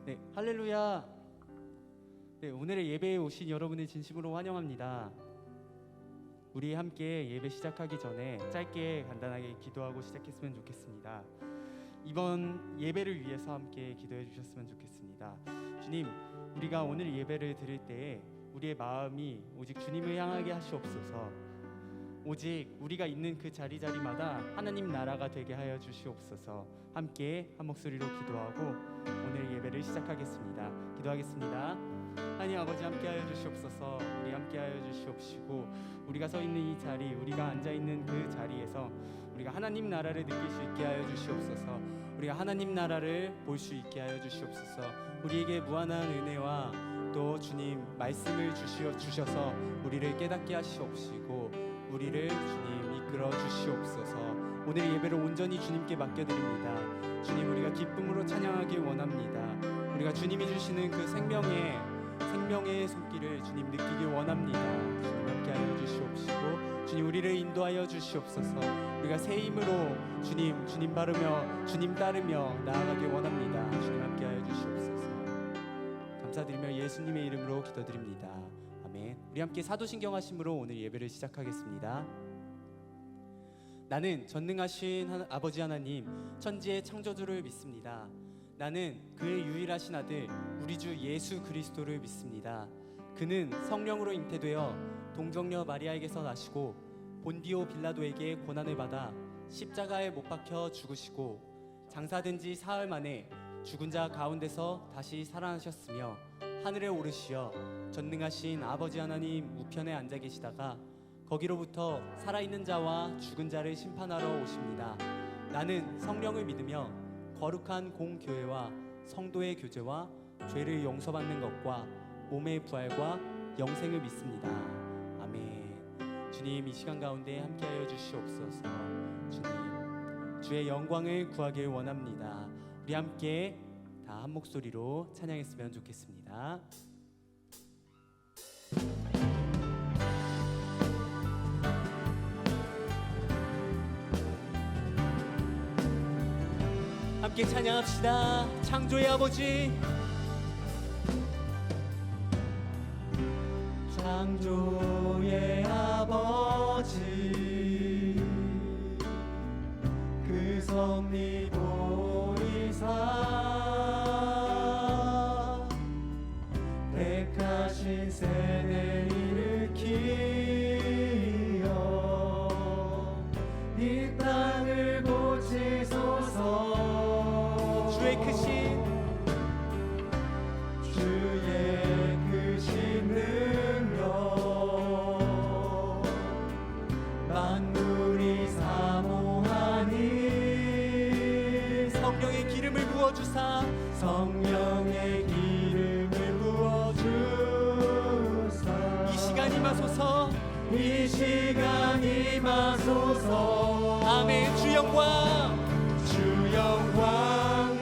네, 할렐루야. 네, 오늘의 예배에 오신 여러분을 진심으로 환영합니다. 우리 함께 예배 시작하기 전에 짧게 간단하게 기도하고 시작했으면 좋겠습니다. 이번 예배를 위해서 함께 기도해 주셨으면 좋겠습니다. 주님, 우리가 오늘 예배를 드릴 때에 우리의 마음이 오직 주님을 향하게 하시옵소서. 오직 우리가 있는 그 자리자리마다 하나님 나라가 되게 하여 주시옵소서. 함께 한 목소리로 기도하고 오늘 예배를 시작하겠습니다. 기도하겠습니다. 하나님 아버지, 함께하여 주시옵소서. 우리 함께하여 주시옵시고, 우리가 서 있는 이 자리, 우리가 앉아 있는 그 자리에서 우리가 하나님 나라를 느낄 수 있게 하여 주시옵소서. 우리가 하나님 나라를 볼 수 있게 하여 주시옵소서. 우리에게 무한한 은혜와 또 주님 말씀을 주셔서 우리를 깨닫게 하시옵시고, 우리를 주님 이끌어 주시옵소서. 오늘 예배를 온전히 주님께 맡겨드립니다. 주님, 우리가 기쁨으로 찬양하기 원합니다. 우리가 주님이 주시는 그 생명의 손길을 주님 느끼기 원합니다. 주님 함께하여 주시옵시고, 주님 우리를 인도하여 주시옵소서. 우리가 새 힘으로 주님 바르며 주님 따르며 나아가기 원합니다. 주님 함께하여 주시옵소서. 감사드리며 예수님의 이름으로 기도드립니다. 아멘. 우리 함께 사도신경 하심으로 오늘 예배를 시작하겠습니다. 나는 전능하신 아버지 하나님, 천지의 창조주를 믿습니다. 나는 그의 유일하신 아들 우리 주 예수 그리스도를 믿습니다. 그는 성령으로 잉태되어 동정녀 마리아에게서 나시고 본디오 빌라도에게 고난을 받아 십자가에 못 박혀 죽으시고 장사된 지 사흘 만에 죽은 자 가운데서 다시 살아나셨으며 하늘에 오르시어 전능하신 아버지 하나님 우편에 앉아 계시다가 거기로부터 살아있는 자와 죽은 자를 심판하러 오십니다. 나는 성령을 믿으며 거룩한 공교회와 성도의 교제와 죄를 용서받는 것과 몸의 부활과 영생을 믿습니다. 아멘. 주님, 이 시간 가운데 함께하여 주시옵소서. 주님, 주의 영광을 구하길 원합니다. 우리 함께 다 한 목소리로 찬양했으면 좋겠습니다. 함께 찬양합시다. 창조의 아버지, 창조의 아버지, 그 섭리보이사 택하신 세대 일으키어 이 땅을 고치소서. 주의 크신 능력 만물이 사모하니 성령의 기름을 부어주사 이 시간 임하소서. 아멘. 주 영광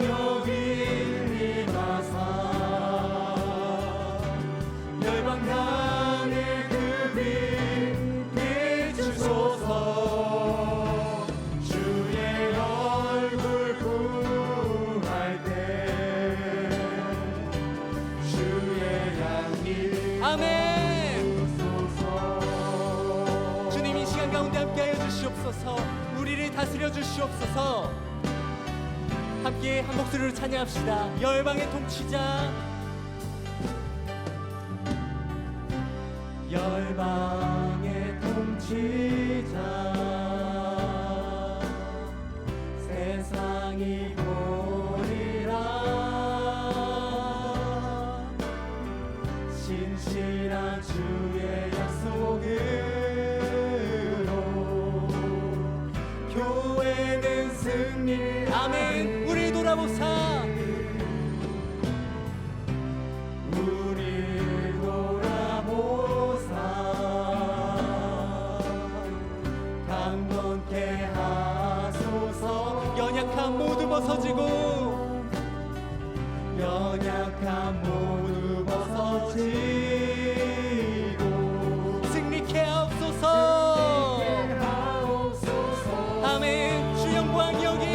여기 임하사 열방 땅에 그 빛 비추소서. 주의 얼굴 구할 때 주의 양길 아멘. 주님, 이 시간 가운데 함께하여 주시옵소서. 우리를 다스려 주시옵소서. 함께 한 목소리로 찬양합시다. 열방의 통치자, 열방의 통치자, 세상이 보리라. 신실한 주의 약속으로 교회는 승리. 아멘. 우리 돌아보사, 우리 돌아보사 강건케 하소서. 연약함 모두 벗어지고 승리케 하옵소서. 아멘. 주 영광 여기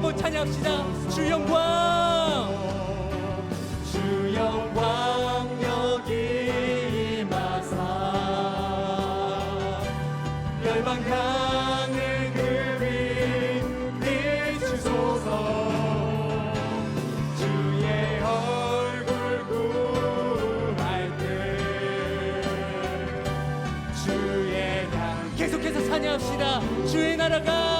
한번 찬양합시다. 주 영광, 주 영광 여기 임하사 열방 향해 그 빛 비추소서. 주의 얼굴 구할 때 주의 향 계속해서 찬양합시다. 주의 나라가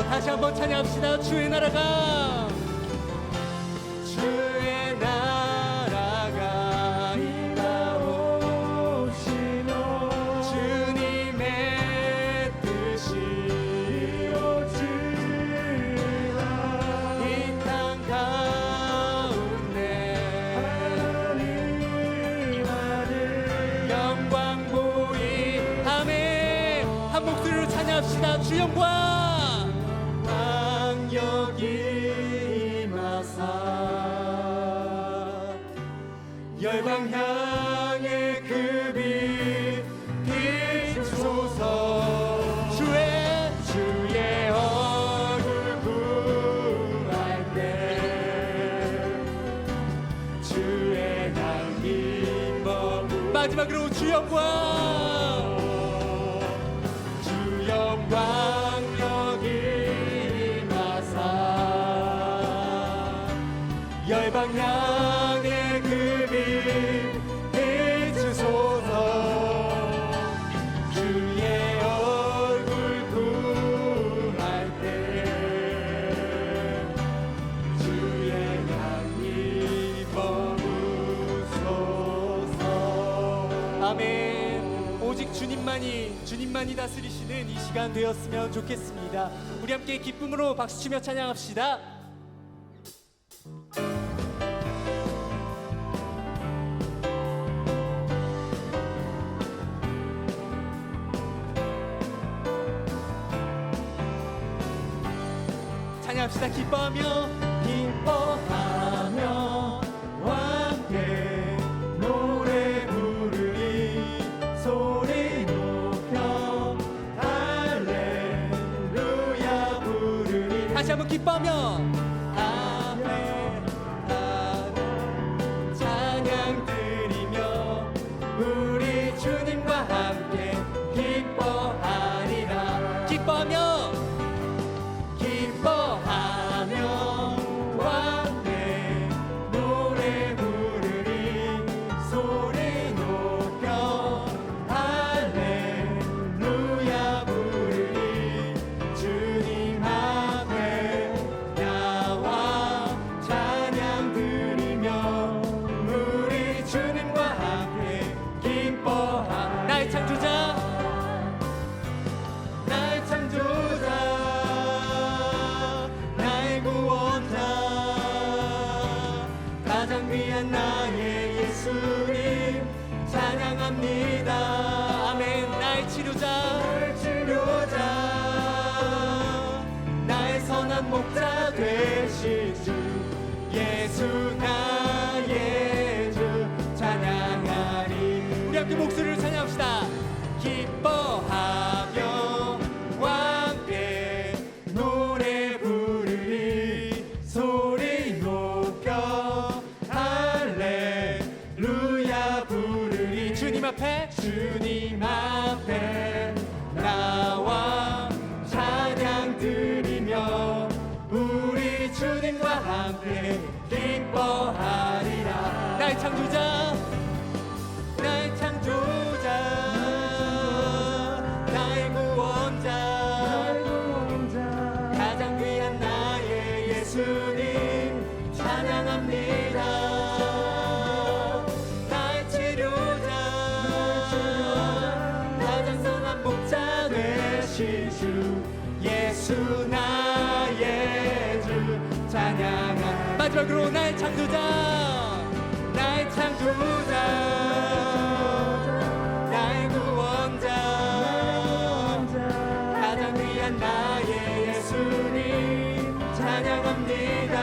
다시 한번 찬양합시다. 주의 나라가 주의 나라가 임하오시며 주님의 뜻이 이루어지라. 이 땅 가운데 하나님 아들 영광 보이. 아멘. 한 목소리로 찬양합시다. 주 영광 여기 임하사 열방 향해 그 빛 비추소서. 주의 얼굴 구할 때 주의 향기 머무. 마지막으로 주 영광, 주 영광 열방 향해 그 빛 비추소서. 주의 얼굴 구할 때 주의 향기 머무소서. 아멘. 오직 주님만이 다스리시는 이 시간 되었으면 좋겠습니다. 우리 함께 기쁨으로 박수치며 찬양합시다. 찬양합시다. 기뻐하며 함께 노래 부르리. 소리 높여 할렐루야 부르리. 다시 한번 기뻐하며 찬양 드리며 우리 주님과 함께 기뻐하리라. 기뻐하며 함께 노래 부르리. 소리 높여 할렐루야 부르리. 주님 앞에 나와 찬양 드리며 우리 주님과 함께 기뻐하. 나의 창조자, 나의 창조자, 나의 구원자, 가장 귀한 나의 예수님 찬양합니다. 아멘. 나의 치료자, 나의 선한 목자 되실 주 예수 나의 주 찬양하리. 우리 함께 목소리를 찬양합시다. 기뻐하며 함께 노래 부르리. 소리 높여 할렐루야 부르리. 주님 앞에 나와 찬양 드리며 우리 주님과 함께 기뻐하리라. 나의 창조자, 나의 창조자, 나의 구원자, 가장 귀한 나의 예수님 찬양합니다. 나의 치료자, 가장 선한 목자 되신 주 예수 나의 주 찬양합니다. 마지막으로 나의 창조자, 나의 창조자, 나의 구원자, 가장 귀한 나의 예수님 찬양합니다.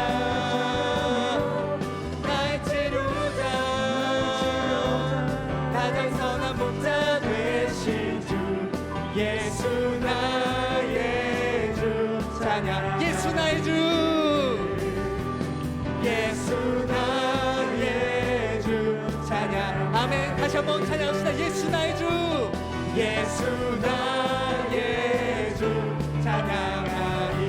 나의 치료자, 가장 선한 목자 되신 주, 예수 나의 주 찬양. 예수 나의 주, 예수 나의 주 찬양. 아멘. 다시 한번 찬양합시다. 예수 나의 주, 예수 나의 주 찬양하리.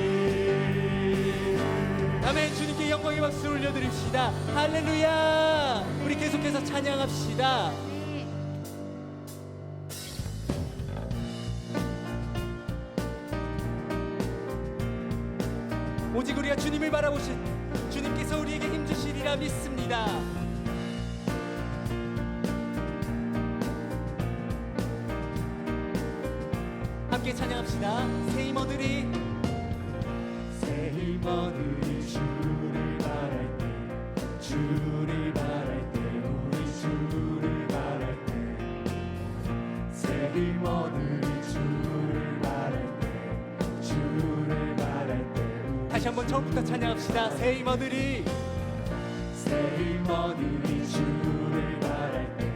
아멘. 주님께 영광의 박수 올려드립시다. 할렐루야. 우리 계속해서 찬양합시다. 오직 우리가 주님을 바라보신 주님께서 우리에게 힘주시리라 믿습니다. 함께 찬양합시다. 새 힘어들이 주를 바랄 때, 주를 바랄 때, 우리 주를 바랄 때, 새 힘어들이 주를 바랄 때, 주를 바랄 때. 다시 한번 처음부터 찬양합시다. 새 힘어들이 주를 바랄 때,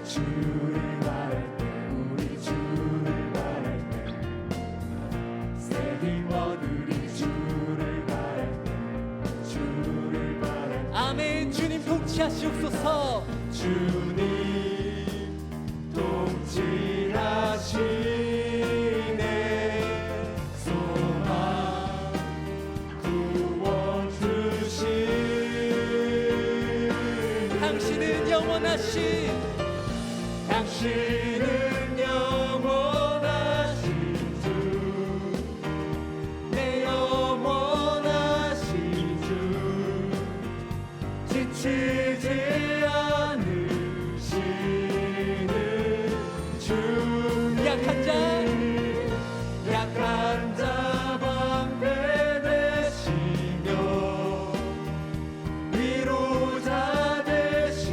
주를 바랄 때, 우리 주를 바랄 때, 새 힘어들이 주를 바랄 때, 주를 바랄 때. 아멘. 주님 통치하시옵소서. 주님 통치하시네. 소망 구원 주신 당신은 영원하신, 당신은 영원하신 주, 내 영원하신 주, 지치지 않으시는 주. 약한 자, 약한 자 방패 되시며 위로자 되신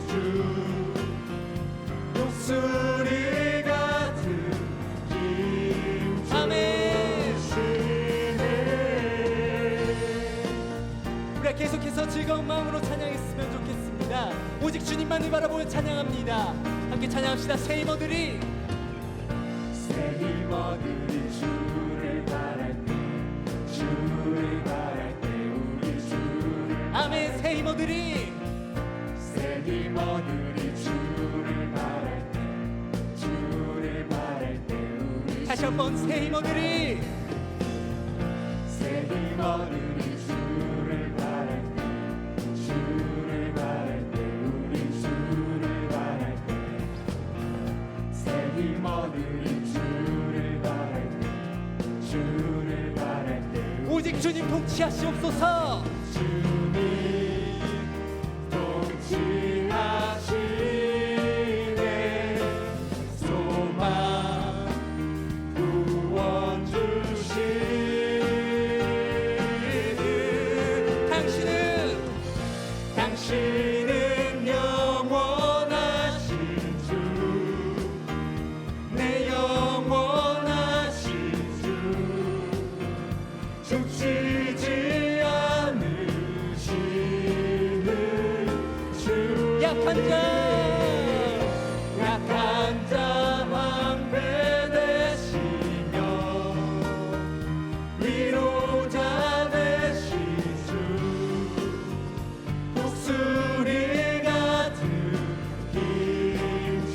주, 목소리 같은 힘 주시네. 우리가 계속해서 즐거운 마음으로 찬양했으면 좋겠습니다. 오직 주님만을 바라보며 찬양합니다. 함께 찬양합시다. 새 힘어들이 주를 바랄 때, 주를 바랄 때, 우리 주를. 아멘. 새 힘어들이 주를 바랄 때, 주를 바랄 때, 우리. 다시 한번 새 힘어들이 주를 바랄 때, 주를 바랄 때, 우리 주를 바랄 때, 새 힘어들이 주를 바랄 때, 주를 바랄 때. 오직 주님 통치하시옵소서. 주님 통치하시네. 소망 구원 주시는 당신은 영원하신 주, 내 영원하신 주, 죽지 않으시는 주. 약한 자 방패 되시며 위로자 되신 주, 목소리 같은 힘 주.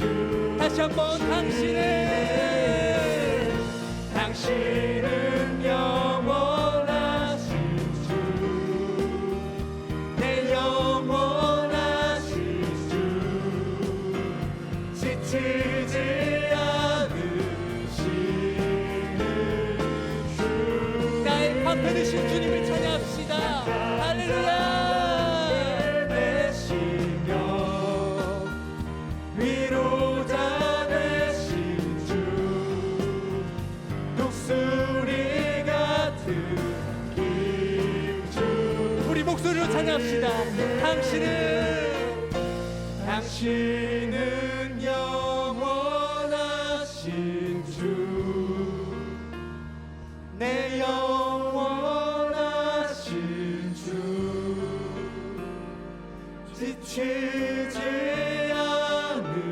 다시 한번 당신은 영원하신 주, 내 영원하신 주, 지치지 않으시는 주. 나의 방패 되신 주님을 찬양합시다. 할렐루야. 되시며 위로자 되신 주, 독수리 같은 힘 주. 우리 목소리 목소리로 찬양합시다. 당신은 영원하신 주, 내 영원하신 주, 지치지 않으시는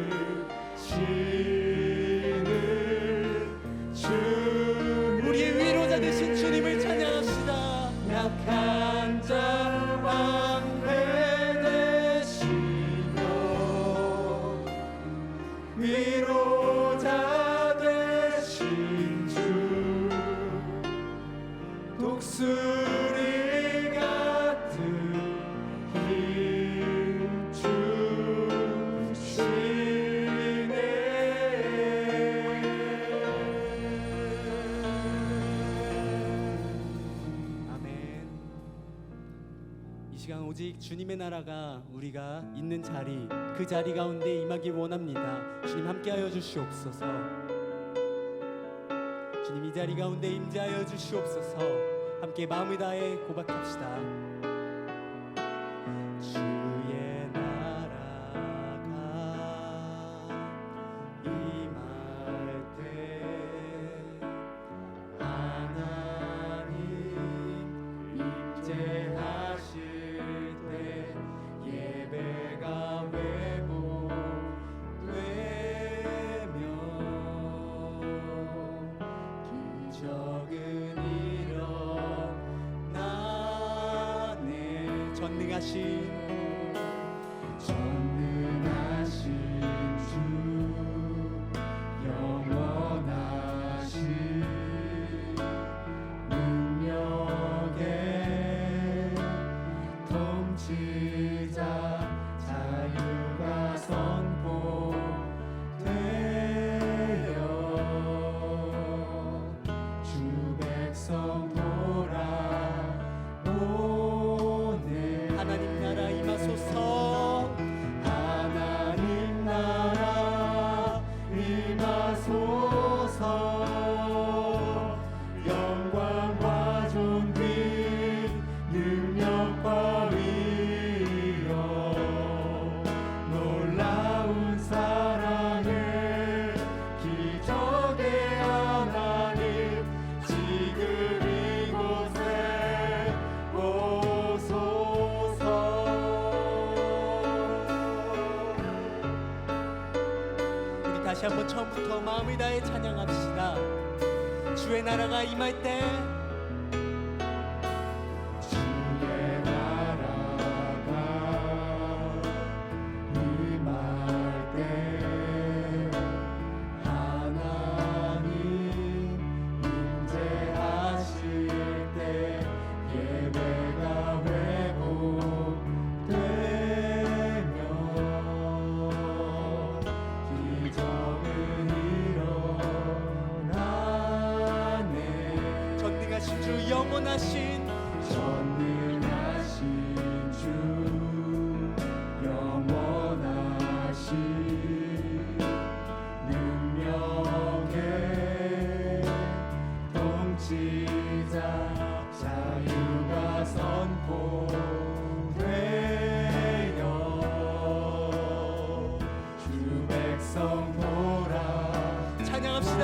주, 우리의 위로자 되신 주님을 찬양합시다. 약한 자 방패 되시며 위로자 되신 주, 독수리 같은 힘 주시네. 아멘. 이 시간 오직 주님의 나라가 우리가 있는 자리, 그 자리 가운데 임하기 원합니다. 주님 함께하여 주시옵소서. 주님 이 자리 가운데 임재하여 주시옵소서. 함께 마음을 다해 고백합시다. 주의 나라가 임할 때 하나님 임재하실 때 예배가 회복되며 기적은 일어나네. 전능하신 주, 영원하신 능력의 통치자, 자유가 선포되어 주 백성 돌아오네. 하나님 나라 임하소서. 하나님 나라 임하소서. 영광과 존귀 능력과 위엄 놀라운 사랑의 기적의 하나님 지금 이곳에 오소서. 우리 다시 한번 처음부터 마음을 다해 찬양합시다. 주의 나라가 임할 때, 주의 나라가 임할 때 하나님 임재하실 때 예배가 회복되며 기적은 일어나네. 전능하신 주, 영원하신 주, 영원하신 능력의 통치자, 자유가 선포되어 주 백성 돌아 찬양합시다.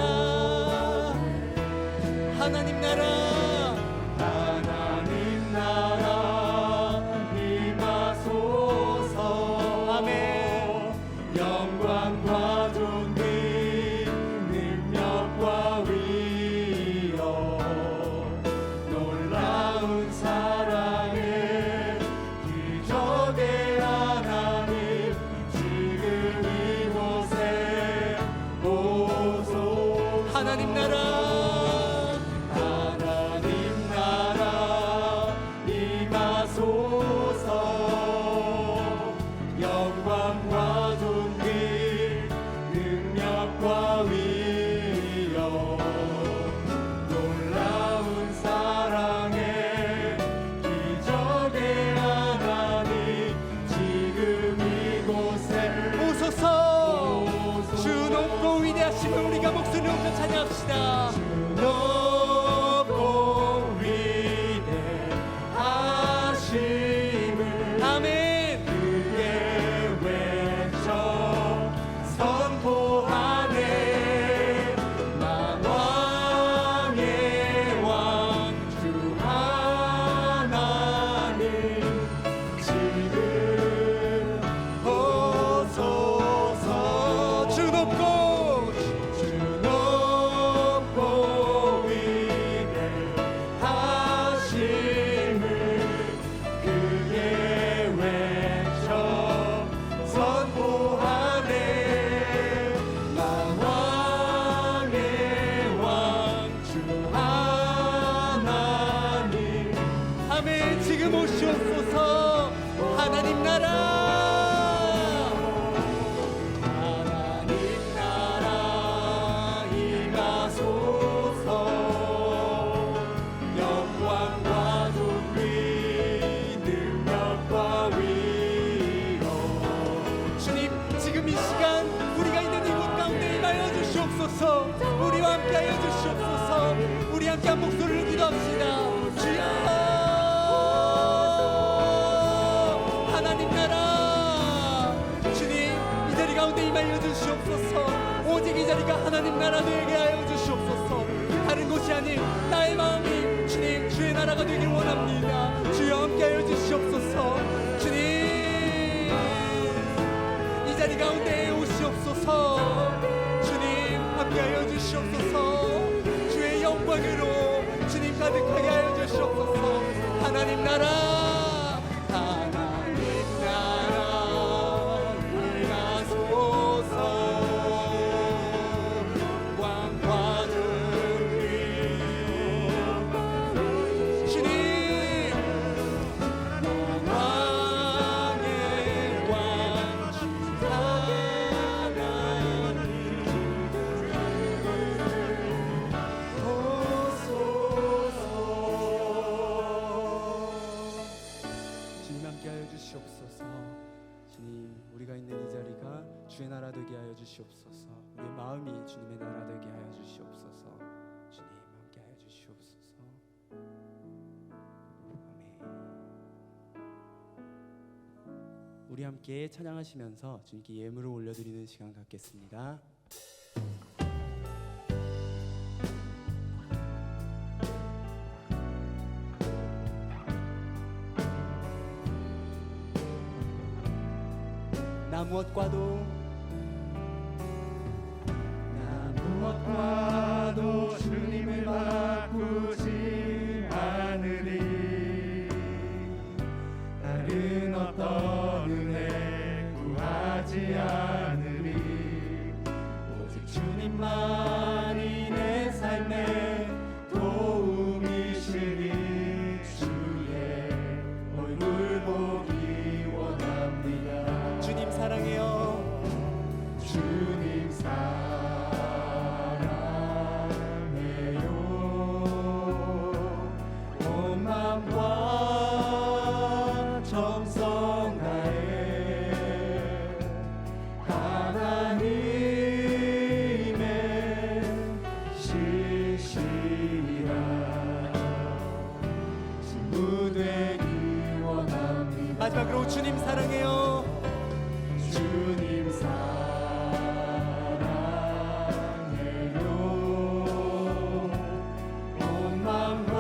하나님 나라, 하나님 나라 임하소서. 아멘. 영광과 존귀 능력과 위엄 놀라운 사랑의 기적의 하나님 지금 이곳에 오소. 하나님 나라, 하나님 나라가 되길 원합니다. 주여 함께하여 주시옵소서. 주님 이 자리 가운데 오시옵소서. 주님 함께하여 주시옵소서. 주의 영광으로 주님 가득하게 하여 주시옵소서. 하나님 나라 주의 나라 되게 하여 주시옵소서. 우리의 마음이 주님의 나라 되게 하여 주시옵소서. 주님 함께 하여 주시옵소서. 아멘. 우리 함께 찬양하시면서 주님께 예물을 올려드리는 시간 갖겠습니다. 나 무엇과도 주님을 바꾸지 않으리. 다른 어떤 은혜 구하지 않으리. 오직 주님만이 내 삶의 도움이시니 주의 얼굴 보기 원합니다. 주님 사랑해요. 주님 마지막으로 주님 사랑해요. 주님 사랑해요. 온 마음과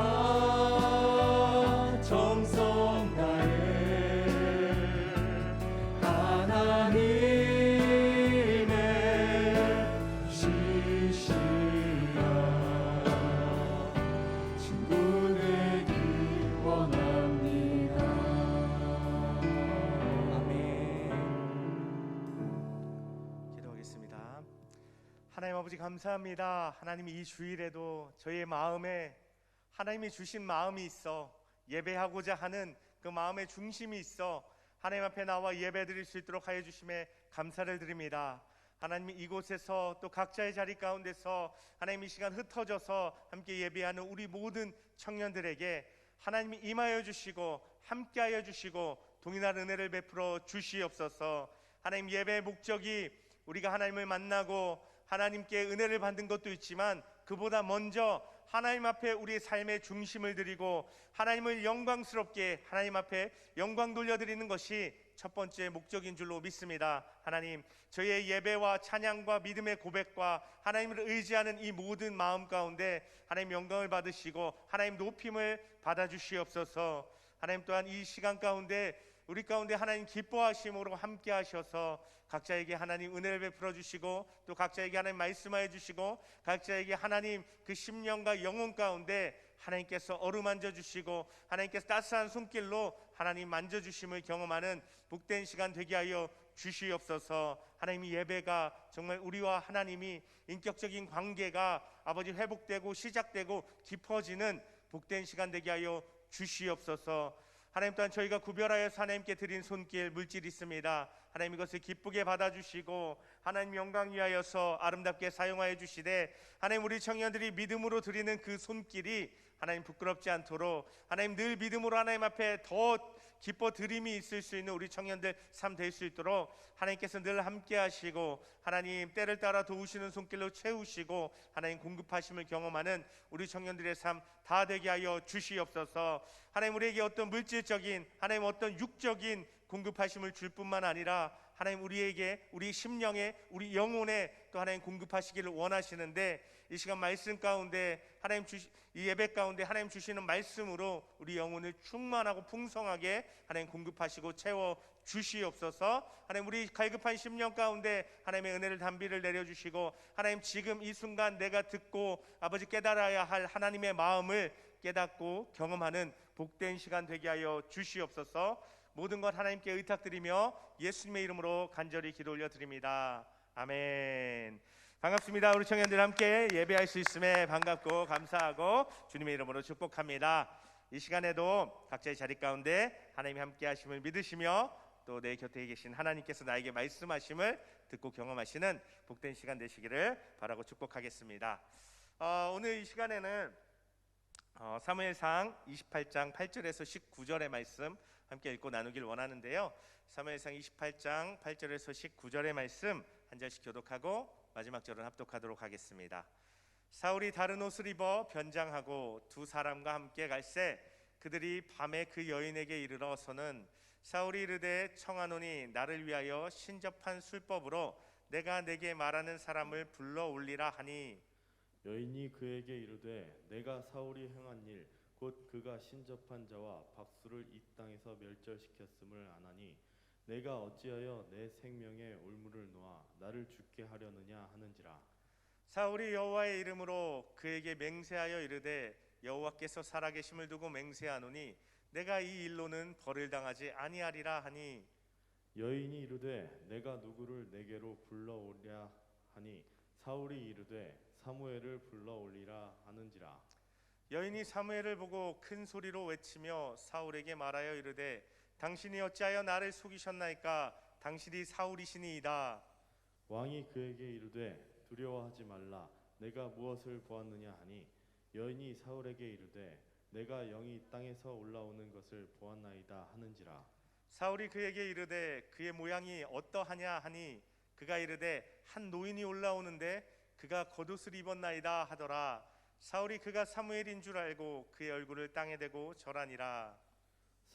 정성 다해 하나님의 시시라 친구 되기 원합니다. 하나님 아버지 감사합니다. 하나님 이 주일에도 저희의 마음에 하나님이 주신 마음이 있어 예배하고자 하는 그 마음의 중심이 있어 하나님 앞에 나와 예배드릴 수 있도록 하여 주심에 감사를 드립니다. 하나님 이곳에서 또 각자의 자리 가운데서 하나님 이 시간 흩어져서 함께 예배하는 우리 모든 청년들에게 하나님이 임하여 주시고 함께하여 주시고 동일한 은혜를 베풀어 주시옵소서. 하나님 예배의 목적이 우리가 하나님을 만나고 하나님께 은혜를 받는 것도 있지만 그보다 먼저 하나님 앞에 우리의 삶의 중심을 드리고 하나님을 영광스럽게 하나님 앞에 영광 돌려드리는 것이 첫 번째 목적인 줄로 믿습니다. 하나님 저희의 예배와 찬양과 믿음의 고백과 하나님을 의지하는 이 모든 마음 가운데 하나님 영광을 받으시고 하나님 높임을 받아주시옵소서. 하나님 또한 이 시간 가운데 우리 가운데 하나님 기뻐하심으로 함께 하셔서 각자에게 하나님 은혜를 베풀어 주시고 또 각자에게 하나님 말씀하여 주시고 각자에게 하나님 그 심령과 영혼 가운데 하나님께서 어루만져 주시고 하나님께서 따스한 손길로 하나님 만져주심을 경험하는 복된 시간 되게 하여 주시옵소서. 하나님 이 예배가 정말 우리와 하나님이 인격적인 관계가 아버지 회복되고 시작되고 깊어지는 복된 시간 되게 하여 주시옵소서. 하나님 또한 저희가 구별하여서 하나님께 드린 손길 물질이 있습니다. 하나님 이것을 기쁘게 받아주시고 하나님 영광 위하여서 아름답게 사용하여 주시되 하나님 우리 청년들이 믿음으로 드리는 그 손길이 하나님 부끄럽지 않도록 하나님 늘 믿음으로 하나님 앞에 더 기뻐 드림이 있을 수 있는 우리 청년들 삶 될 수 있도록 하나님께서 늘 함께 하시고 하나님 때를 따라 도우시는 손길로 채우시고 하나님 공급하심을 경험하는 우리 청년들의 삶 다 되게 하여 주시옵소서. 하나님 우리에게 어떤 물질적인 하나님 어떤 육적인 공급하심을 줄 뿐만 아니라 하나님 우리에게 우리 심령에 우리 영혼에 또 하나님 공급하시기를 원하시는데 이 시간 말씀 가운데 이 예배 가운데 하나님 주시는 말씀으로 우리 영혼을 충만하고 풍성하게 하나님 공급하시고 채워 주시옵소서. 하나님 우리 갈급한 심령 가운데 하나님의 은혜를 담비를 내려주시고 하나님 지금 이 순간 내가 듣고 아버지 깨달아야 할 하나님의 마음을 깨닫고 경험하는 복된 시간 되게 하여 주시옵소서. 모든 것 하나님께 의탁드리며 예수님의 이름으로 간절히 기도 올려드립니다. 아멘. 반갑습니다. 우리 청년들 함께 예배할 수 있음에 반갑고 감사하고 주님의 이름으로 축복합니다. 이 시간에도 각자의 자리 가운데 하나님이 함께 하심을 믿으시며 또 내 곁에 계신 하나님께서 나에게 말씀하심을 듣고 경험하시는 복된 시간 되시기를 바라고 축복하겠습니다. 오늘 이 시간에는 사무엘상 28장 8절에서 19절의 말씀 함께 읽고 나누길 원하는데요. 사무엘상 28장 8절에서 19절의 말씀 한 절씩 교독하고 마지막 절은 합독하도록 하겠습니다. 사울이 다른 옷을 입어 변장하고 두 사람과 함께 갈새 그들이 밤에 그 여인에게 이르러서는 사울이 이르되 청하노니 나를 위하여 신접한 술법으로 내가 내게 말하는 사람을 불러 올리라 하니 여인이 그에게 이르되 내가 사울이 행한 일 곧 그가 신접한 자와 박수를 이 땅에서 멸절시켰음을 아나니 내가 어찌하여 내 생명에 올무를 놓아 나를 죽게 하려느냐 하는지라. 사울이 여호와의 이름으로 그에게 맹세하여 이르되 여호와께서 살아계심을 두고 맹세하노니 내가 이 일로는 벌을 당하지 아니하리라 하니 여인이 이르되 내가 누구를 내게로 불러오랴 하니 사울이 이르되 사무엘을 불러올리라 하는지라. 여인이 사무엘을 보고 큰 소리로 외치며 사울에게 말하여 이르되 당신이 어찌하여 나를 속이셨나이까 당신이 사울이시니이다. 왕이 그에게 이르되 두려워하지 말라 내가 무엇을 보았느냐 하니 여인이 사울에게 이르되 내가 영이 땅에서 올라오는 것을 보았나이다 하는지라. 사울이 그에게 이르되 그의 모양이 어떠하냐 하니 그가 이르되 한 노인이 올라오는데 그가 겉옷을 입었나이다 하더라. 사울이 그가 사무엘인 줄 알고 그의 얼굴을 땅에 대고 절하니라.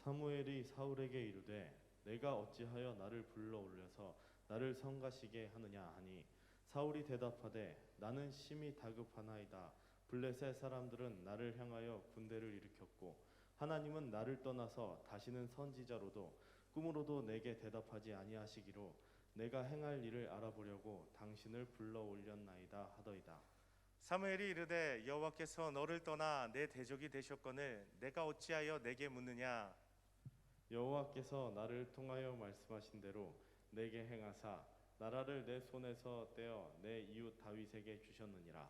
사무엘이 사울에게 이르되 내가 어찌하여 나를 불러 올려서 나를 성가시게 하느냐 하니 사울이 대답하되 나는 심히 다급하나이다. 블레셋 사람들은 나를 향하여 군대를 일으켰고 하나님은 나를 떠나서 다시는 선지자로도 꿈으로도 내게 대답하지 아니하시기로 내가 행할 일을 알아보려고 당신을 불러 올렸나이다 하더이다. 사무엘이 이르되 여호와께서 너를 떠나 내 대적이 되셨거늘 내가 어찌하여 내게 묻느냐. 여호와께서 나를 통하여 말씀하신 대로 내게 행하사 나라를 내 손에서 떼어 내 이웃 다윗에게 주셨느니라.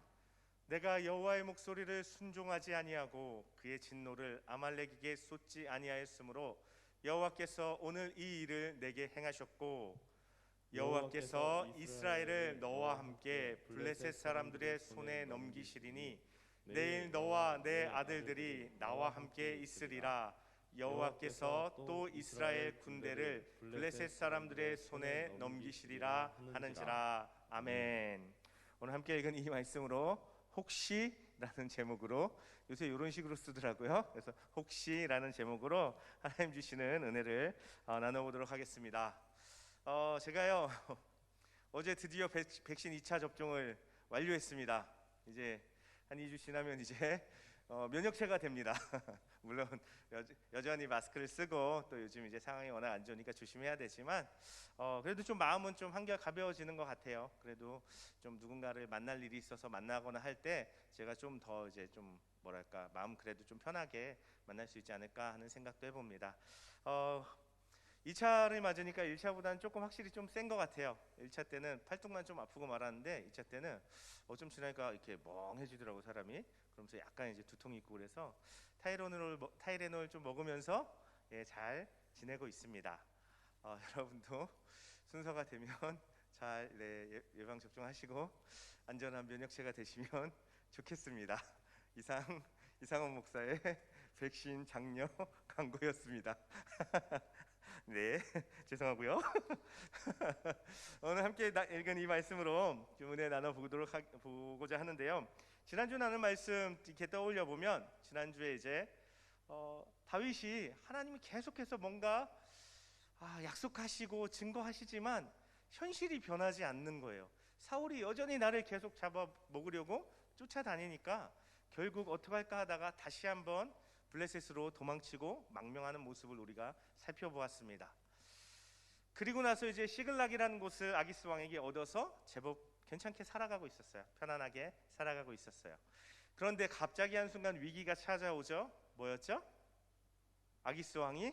내가 여호와의 목소리를 순종하지 아니하고 그의 진노를 아말렉에게 쏟지 아니하였으므로 여호와께서 오늘 이 일을 내게 행하셨고 여호와께서 이스라엘을 너와 함께 블레셋 사람들의 손에 넘기시리니 내일 너와 내 아들들이 나와 함께 있으리라. 여호와께서 또 이스라엘 군대를 블레셋 사람들의 손에 넘기시리라 하는지라. 아멘. 오늘 함께 읽은 이 말씀으로 혹시라는 제목으로 요새 이런 식으로 쓰더라고요. 그래서 혹시라는 제목으로 하나님 주시는 은혜를 나눠보도록 하겠습니다. 제가요 어제 드디어 백신 2차 접종을 완료했습니다. 이제 한 2주 지나면 이제 면역체가 됩니다. 물론 여전히 마스크를 쓰고 또 요즘 이제 상황이 워낙 안 좋으니까 조심해야 되지만 그래도 좀 마음은 좀 한결 가벼워지는 것 같아요. 그래도 좀 누군가를 만날 일이 있어서 만나거나 할 때 제가 좀 더 이제 좀 뭐랄까 마음 그래도 좀 편하게 만날 수 있지 않을까 하는 생각도 해봅니다. 2차를 맞으니까 1차보다는 조금 확실히 좀 센 것 같아요. 1차 때는 팔뚝만 좀 아프고 말았는데 2차 때는 좀 지나니까 이렇게 멍해지더라고 사람이. 그러면서 약간 이제 두통이 있고 그래서 타이레놀 좀 먹으면서 잘 지내고 있습니다. 여러분도 순서가 되면 잘 예방 접종하시고 안전한 면역체가 되시면 좋겠습니다. 이상원 목사의 백신 장려 광고였습니다. 네, 죄송하고요. 오늘 함께 읽은 이 말씀으로 좀 은혜 나눠보고자 하는데요. 지난주 나눈 말씀 이렇게 떠올려 보면 지난주에 이제 다윗이 하나님이 계속해서 뭔가 약속하시고 증거하시지만 현실이 변하지 않는 거예요. 사울이 여전히 나를 계속 잡아먹으려고 쫓아다니니까 결국 어떡할까 하다가 다시 한번 블레셋으로 도망치고 망명하는 모습을 우리가 살펴보았습니다. 그리고 나서 이제 시글락이라는 곳을 아기스 왕에게 얻어서 제법 괜찮게 살아가고 있었어요. 편안하게 살아가고 있었어요. 그런데 갑자기 한순간 위기가 찾아오죠. 뭐였죠? 아기스 왕이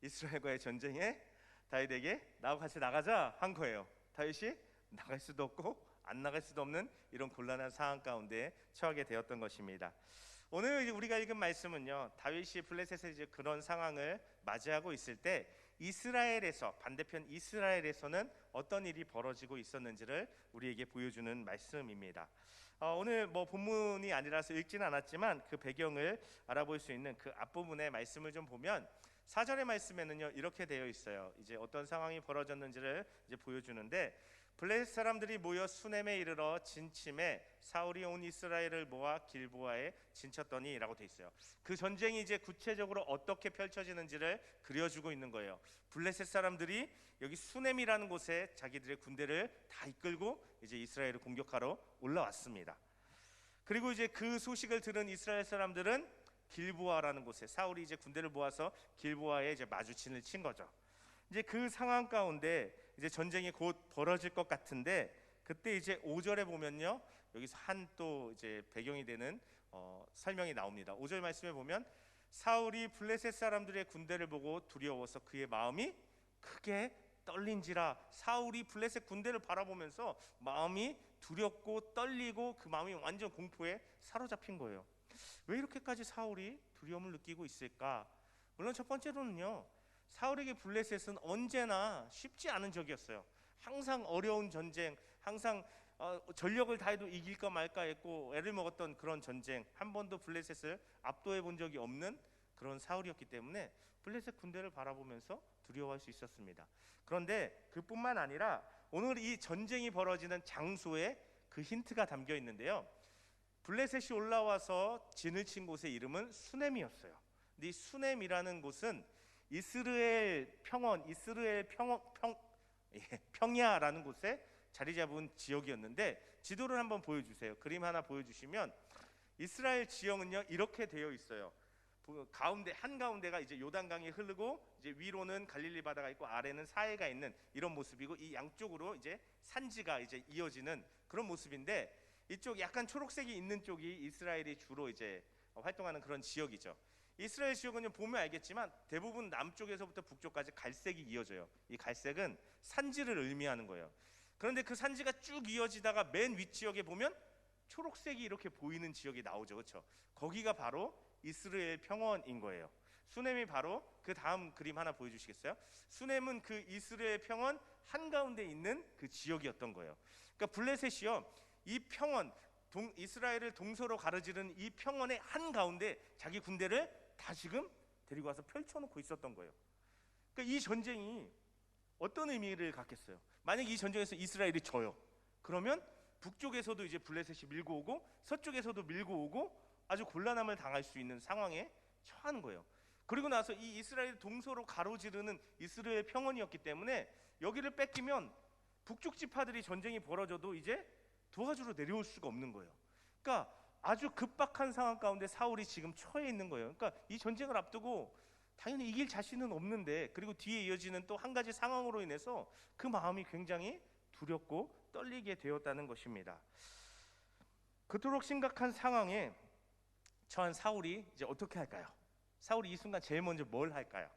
이스라엘과의 전쟁에 다윗에게 나하고 같이 나가자 한 거예요. 다윗이 나갈 수도 없고 안 나갈 수도 없는 이런 곤란한 상황 가운데 처하게 되었던 것입니다. 오늘 우리가 읽은 말씀은요, 다윗이 블레셋의 이제 그런 상황을 맞이하고 있을 때 이스라엘에서, 반대편 이스라엘에서는 어떤 일이 벌어지고 있었는지를 우리에게 보여주는 말씀입니다. 오늘 뭐 본문이 아니라서 읽지는 않았지만 그 배경을 알아볼 수 있는 그 앞부분의 말씀을 좀 보면 4절의 말씀에는요 이렇게 되어 있어요. 이제 어떤 상황이 벌어졌는지를 이제 보여주는데, 블레셋 사람들이 모여 수넴에 이르러 진침에 사울이 온 이스라엘을 모아 길보아에 진쳤더니라고 돼 있어요. 그 전쟁이 이제 구체적으로 어떻게 펼쳐지는지를 그려주고 있는 거예요. 블레셋 사람들이 여기 수넴이라는 곳에 자기들의 군대를 다 이끌고 이제 이스라엘을 공격하러 올라왔습니다. 그리고 이제 그 소식을 들은 이스라엘 사람들은 길보아라는 곳에, 사울이 이제 군대를 모아서 길보아에 이제 마주친을 친 거죠. 이제 그 상황 가운데 이제 전쟁이 곧 벌어질 것 같은데, 그때 이제 5절에 보면요 여기서 한 또 이제 배경이 되는 설명이 나옵니다. 5절 말씀에 보면 사울이 블레셋 사람들의 군대를 보고 두려워서 그의 마음이 크게 떨린지라. 사울이 블레셋 군대를 바라보면서 마음이 두렵고 떨리고 그 마음이 완전 공포에 사로잡힌 거예요. 왜 이렇게까지 사울이 두려움을 느끼고 있을까? 물론 첫 번째로는요, 사울에게 블레셋은 언제나 쉽지 않은 적이었어요. 항상 어려운 전쟁, 항상 전력을 다해도 이길까 말까 했고 애를 먹었던 그런 전쟁, 한 번도 블레셋을 압도해 본 적이 없는 그런 사울이었기 때문에 블레셋 군대를 바라보면서 두려워할 수 있었습니다. 그런데 그뿐만 아니라 오늘 이 전쟁이 벌어지는 장소에 그 힌트가 담겨 있는데요, 블레셋이 올라와서 진을 친 곳의 이름은 수넴이었어요. 근데 이 수넴이라는 곳은 이스라엘 평야라는 곳에 자리 잡은 지역이었는데, 지도를 한번 보여주세요. 그림 하나 보여주시면 이스라엘 지형은요 이렇게 되어 있어요. 가운데 한가운데가 이제 요단강이 흐르고 이제 위로는 갈릴리 바다가 있고 아래는 사해가 있는 이런 모습이고, 이 양쪽으로 이제 산지가 이제 이어지는 그런 모습인데, 이쪽 약간 초록색이 있는 쪽이 이스라엘이 주로 이제 활동하는 그런 지역이죠. 이스라엘 지역은 보면 알겠지만 대부분 남쪽에서부터 북쪽까지 갈색이 이어져요. 이 갈색은 산지를 의미하는 거예요. 그런데 그 산지가 쭉 이어지다가 맨 윗지역에 보면 초록색이 이렇게 보이는 지역이 나오죠. 그렇죠? 거기가 바로 이스라엘 평원인 거예요. 수넴이 바로 그 다음 그림 하나 보여주시겠어요? 수넴은 그 이스라엘 평원 한가운데 있는 그 지역이었던 거예요. 그러니까 블레셋이요, 이 평원, 이스라엘을 동서로 가로지르는 이 평원의 한가운데 자기 군대를 다시금 데리고 와서 펼쳐놓고 있었던 거예요. 그러니까 이 전쟁이 어떤 의미를 갖겠어요? 만약 이 전쟁에서 이스라엘이 져요, 그러면 북쪽에서도 이제 블레셋이 밀고 오고 서쪽에서도 밀고 오고 아주 곤란함을 당할 수 있는 상황에 처하는 거예요. 그리고 나서 이 이스라엘 동서로 가로지르는 이스라엘 평원이었기 때문에 여기를 뺏기면 북쪽 지파들이 전쟁이 벌어져도 이제 도와주러 내려올 수가 없는 거예요. 그러니까 아주 급박한 상황 가운데 사울이 지금 처해 있는 거예요. 그러니까 이 전쟁을 앞두고 당연히 이길 자신은 없는데, 그리고 뒤에 이어지는 또 한 가지 상황으로 인해서 그 마음이 굉장히 두렵고 떨리게 되었다는 것입니다. 그토록 심각한 상황에 처한 사울이 이제 어떻게 할까요? 사울이 이 순간 제일 먼저 뭘 할까요?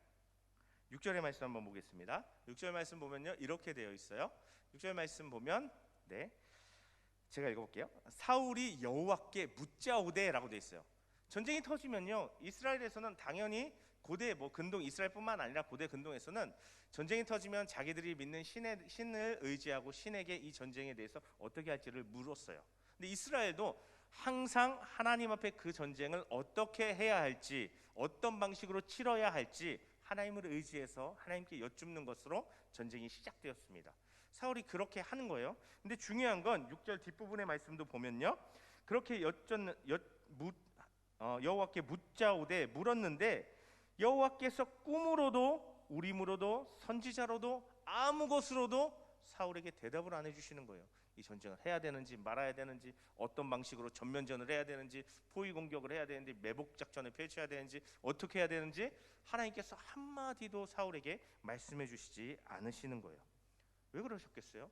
6절의 말씀 한번 보겠습니다. 6절 말씀 보면요 이렇게 되어 있어요. 6절 말씀 보면 제가 읽어볼게요. 사울이 여호와께 묻자오되라고 되어 있어요. 전쟁이 터지면요 이스라엘에서는 당연히 고대 근동 이스라엘뿐만 아니라 고대 근동에서는 전쟁이 터지면 자기들이 믿는 신을 의지하고 신에게 이 전쟁에 대해서 어떻게 할지를 물었어요. 근데 이스라엘도 항상 하나님 앞에 그 전쟁을 어떻게 해야 할지, 어떤 방식으로 치러야 할지 하나님을 의지해서 하나님께 여쭙는 것으로 전쟁이 시작되었습니다. 사울이 그렇게 하는 거예요. 근데 중요한 건 6절 뒷부분의 말씀도 보면요, 그렇게 여호와께 묻자오되 물었는데 여호와께서 꿈으로도 우림으로도 선지자로도 아무 것으로도 사울에게 대답을 안 해주시는 거예요. 이 전쟁을 해야 되는지 말아야 되는지, 어떤 방식으로 전면전을 해야 되는지, 포위 공격을 해야 되는지, 매복 작전을 펼쳐야 되는지, 어떻게 해야 되는지 하나님께서 한마디도 사울에게 말씀해 주시지 않으시는 거예요. 왜 그러셨겠어요?